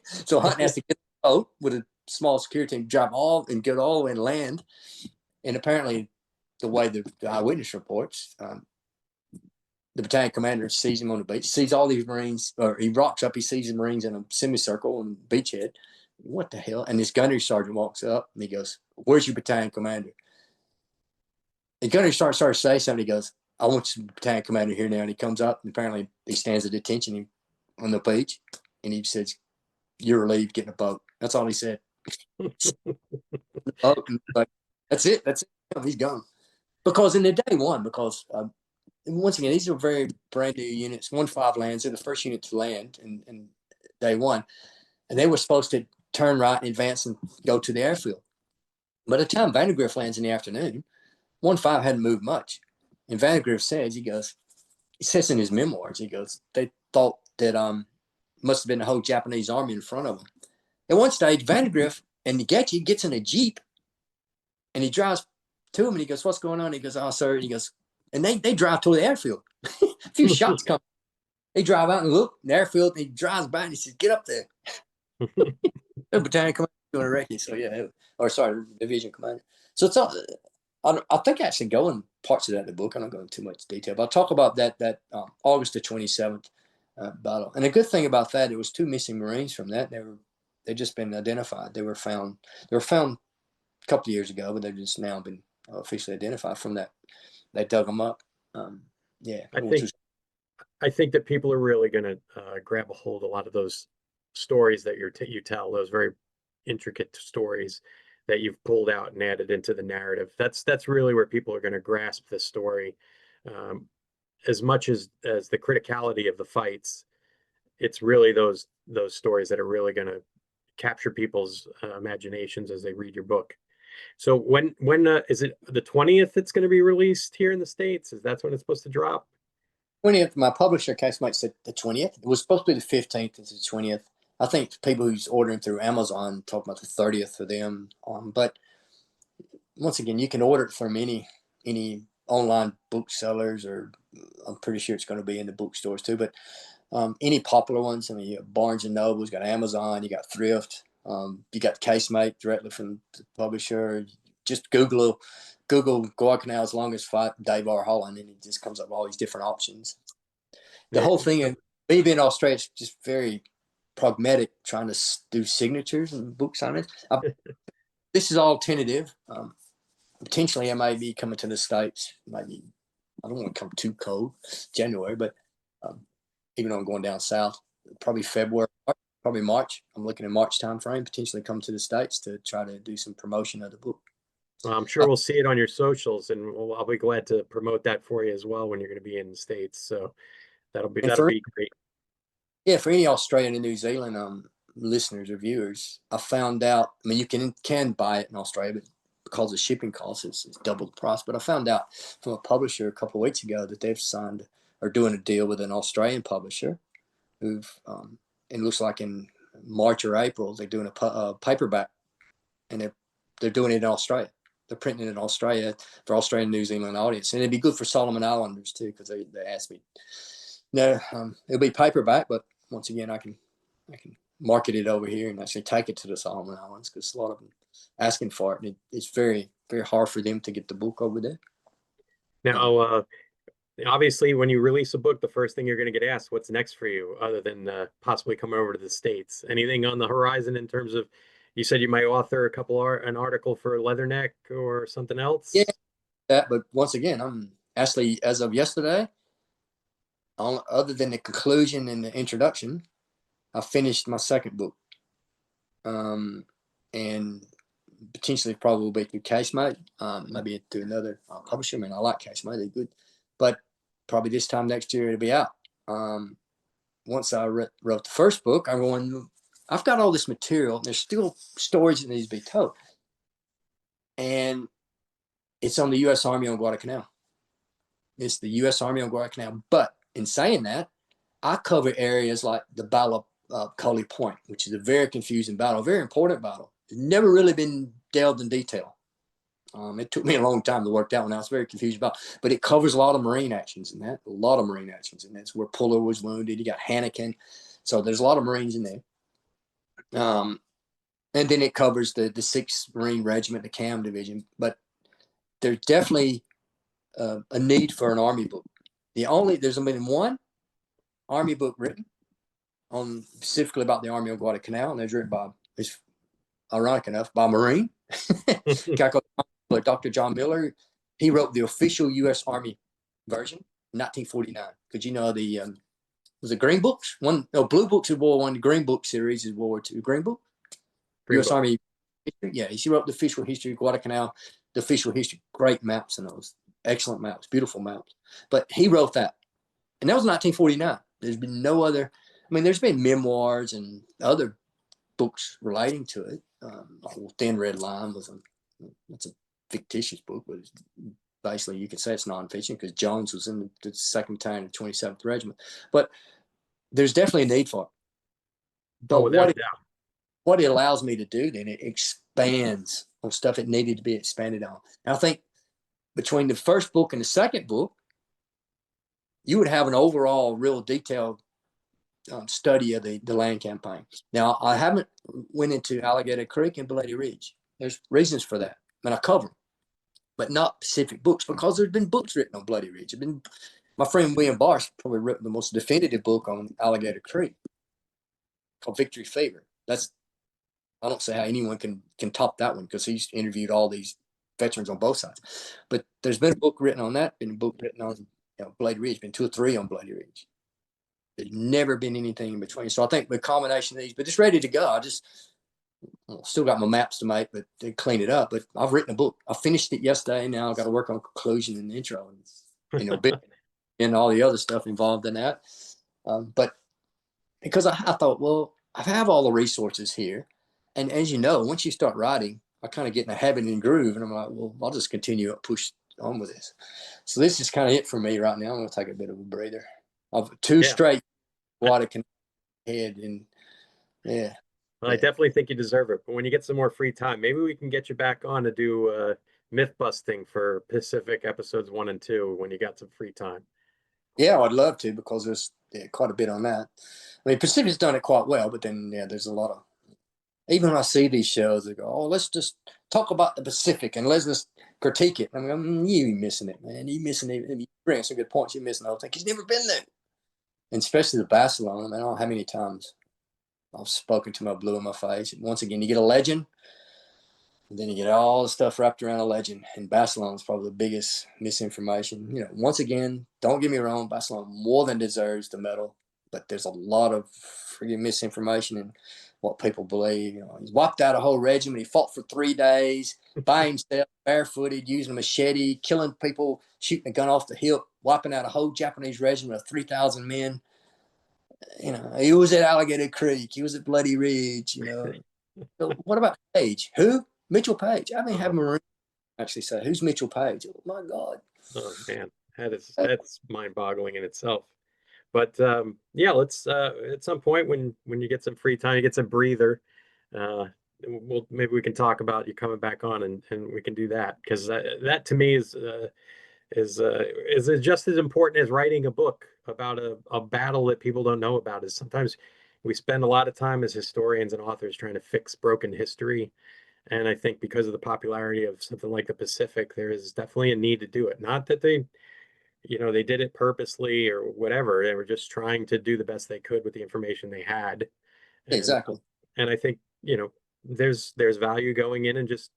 So Hunt has to get the boat with a small security team, drive all and get all and land. And apparently, the way the eyewitness reports, the battalion commander sees him on the beach, sees all these Marines, or he rocks up, he sees the Marines in a semicircle on the beachhead. What the hell? And this gunnery sergeant walks up and he goes, "Where's your battalion commander?" The gunnery sergeant starts to say something. He goes, "I want your battalion commander here now." And he comes up, and apparently he stands at attention on the beach, and he says, "You're relieved, get in a boat." That's all he said. But that's it. He's gone. Because in the day one, once again, these are very brand new units. 1-5 lands. They're the first unit to land in day one. And they were supposed to turn right and advance and go to the airfield. By the time Vandergriff lands in the afternoon, 1-5 hadn't moved much. And Vandergriff says, he says in his memoirs, he goes, they thought that must have been the whole Japanese army in front of them. At one stage, Vandergriff and Ngechi gets in a Jeep and he drives to him and he goes, "What's going on?" He goes, "Oh, sir." And he goes, and they drive to the airfield. A few shots come. They drive out and look in the airfield, and he drives by and he says, "Get up there." The battalion commander doing a recce. So yeah, or sorry, division commander. So it's all. I think I actually go in parts of that in the book. I'm not going into too much detail, but I'll talk about that August the 27th battle. And the good thing about that, it was 2 missing Marines from that. They've just been identified. They were found a couple of years ago, but they've just now been officially identified from that. They dug them up. I think that people are really going to grab a hold of a lot of those stories that you tell, those very intricate stories that you've pulled out and added into the narrative. That's really where people are going to grasp this story. As much as the criticality of the fights, it's really those stories that are really going to capture people's imaginations as they read your book. So when is it the 20th it's going to be released here in the States? That's when it's supposed to drop? 20th. My publisher Casemate said the 20th. It was supposed to be the 15th. It's the 20th. I think people who's ordering through Amazon talk about the 30th for them. But once again, you can order it from any online booksellers, or I'm pretty sure it's going to be in the bookstores too. But any popular ones, I mean, you got Barnes and Noble's, got Amazon, you got Thrift, you got Casemate directly from the publisher. Just Google Guadalcanal's longest fight, Dave R. Holland, and it just comes up with all these different options. The whole thing, and me being Australian, is just very pragmatic, trying to do signatures and book signings. This is all tentative. Potentially, I may be coming to the States. Maybe I don't want to come too cold, January, but even though I'm going down south, probably February. probably March. I'm looking at March time frame, potentially come to the States to try to do some promotion of the book. Well, I'm sure we'll see it on your socials, and I'll be glad to promote that for you as well when you're going to be in the States. So that'll And be great. Yeah, for any Australian and New Zealand listeners or viewers, I found out. I mean, you can buy it in Australia, but because of shipping costs, it's double the price. But I found out from a publisher a couple of weeks ago that they've signed or doing a deal with an Australian publisher, who've it looks like in March or April they're doing a paperback, and they're doing it in Australia. They're printing it in Australia for Australian New Zealand audience, and it'd be good for Solomon Islanders too, because they asked me. No, it'll be paperback, but once again, I can market it over here and actually take it to the Solomon Islands, because a lot of them asking for it, and it's very, very hard for them to get the book over there. Now, obviously, when you release a book, the first thing you're going to get asked, what's next for you, other than possibly coming over to the States? Anything on the horizon in terms of, you said you might author an article for Leatherneck or something else? Yeah, that. But once again, I'm actually, as of yesterday, other than the conclusion and the introduction, I finished my second book, and potentially probably will be through Casemate, maybe to another publisher. I mean, I like Casemate; they're good, but probably this time next year it'll be out. Once I wrote the first book, I've got all this material. And there's still stories that need to be told, and it's on the U.S. Army on Guadalcanal. It's the U.S. Army on Guadalcanal, but in saying that, I cover areas like the Battle of Coley Point, which is a very confusing battle, a very important battle. It's never really been delved in detail. It took me a long time to work that one out. I was very confused about, but it covers a lot of Marine actions in that, and that's where Puller was wounded. You got Hannikin, so there's a lot of Marines in there. And then it covers the 6th Marine Regiment, the CAM Division. But there's definitely a need for an Army book. There's only been one Army book written on specifically about the Army of Guadalcanal, and it's written by, it's ironic enough, by a Marine, Dr. John Miller. He wrote the official U.S. Army version, 1949. Because was it Green Books? Blue Books is World War I. The Green Book series is World War II. Green Book, U.S. Army. Yeah, he wrote the official history of Guadalcanal, the official history. Great maps in those, excellent maps, beautiful maps. But he wrote that, and that was 1949. There's been no other. I mean, there's been memoirs and other books relating to it. Thin Red Line it's a fictitious book, but basically you could say it's nonfiction because Jones was in the 2nd Battalion of 27th Regiment. But there's definitely a need for it. But what it allows me to do, then it expands on stuff that needed to be expanded on. And I think between the first book and the second book, you would have an overall real detailed study of the land campaign. Now, I haven't went into Alligator Creek and Bloody Ridge. There's reasons for that. I mean, I cover them, but not specific books, because there's been books written on Bloody Ridge. My friend William Barsh probably wrote the most definitive book on Alligator Creek called Victory Fever. I don't see how anyone can top that one, because he's interviewed all these veterans on both sides. But there's been a book written on that, been a book written on Bloody Ridge, been 2 or 3 on Bloody Ridge. There's never been anything in between. So I think the combination of these, but it's ready to go. I still got my maps to make, but to clean it up. But I've written a book. I finished it yesterday. Now I've got to work on conclusion and intro, and and all the other stuff involved in that. But because I thought, well, I have all the resources here, and as you know, once you start writing, I kind of get in a habit and groove, and I'm like, well, I'll just continue to push on with this. So this is kind of it for me right now. I'm going to take a bit of a breather. Of 2 straight Guadalcanal head, and yeah. Well, I definitely think you deserve it. But when you get some more free time, maybe we can get you back on to do myth busting for Pacific episodes 1 and 2 when you got some free time. Yeah, I'd love to, because there's quite a bit on that. I mean, Pacific's done it quite well, but then there's a lot of. Even when I see these shows, they go, "Oh, let's just talk about the Pacific and let's just critique it." I'm like, "You missing it, man. You missing it. You bring some good points. You're missing the whole thing. He's never been there." And especially the Barcelona, man. I don't know how many times I've spoken to my blue in my face. And once again, you get a legend, and then you get all the stuff wrapped around a legend. And Barcelona is probably the biggest misinformation. Once again, don't get me wrong, Barcelona more than deserves the medal. but there's a lot of freaking misinformation and what people believe. You know, he's wiped out a whole regiment. He fought for 3 days by himself, barefooted, using a machete, killing people, shooting a gun off the hip, wiping out a whole Japanese regiment of 3,000 men. You know, he was at Alligator Creek. He was at Bloody Ridge. You know, so what about Page? Who? Mitchell Page. I mean, have a Marine actually say, "Who's Mitchell Page?" Oh my God. Oh man, that's mind-boggling in itself. But yeah, let's at some point when you get some free time, you get some breather, maybe we can talk about you coming back on, and we can do that, because that to me is just as important as writing a book about a battle that people don't know about. Is sometimes we spend a lot of time as historians and authors trying to fix broken history. And I think because of the popularity of something like the Pacific, there is definitely a need to do it. Not that they did it purposely or whatever. They were just trying to do the best they could with the information they had. And, Exactly. and I think, there's value going in and just,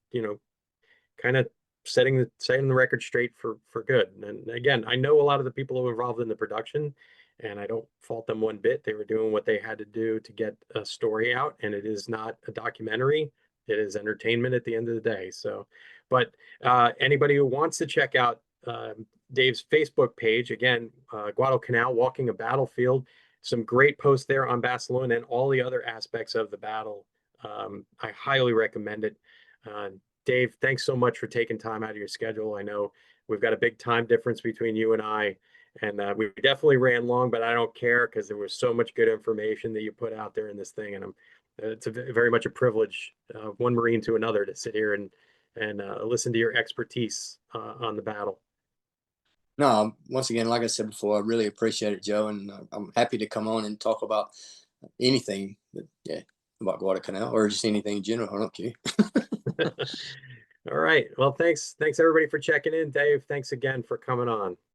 kind of setting the record straight for good. And again, I know a lot of the people who were involved in the production, and I don't fault them one bit. They were doing what they had to do to get a story out, and it is not a documentary. It is entertainment at the end of the day. So, but anybody who wants to check out Dave's Facebook page, again, Guadalcanal, Walking a Battlefield, some great posts there on Barcelona and all the other aspects of the battle. I highly recommend it. Dave, thanks so much for taking time out of your schedule. I know we've got a big time difference between you and I, and we definitely ran long, but I don't care, because there was so much good information that you put out there in this thing, and it's very much a privilege, one Marine to another, to sit here and listen to your expertise on the battle. No, once again, like I said before, I really appreciate it, Joe, and I'm happy to come on and talk about anything, about Guadalcanal, or just anything in general. I don't care. All right. Well, thanks everybody for checking in. Dave, thanks again for coming on.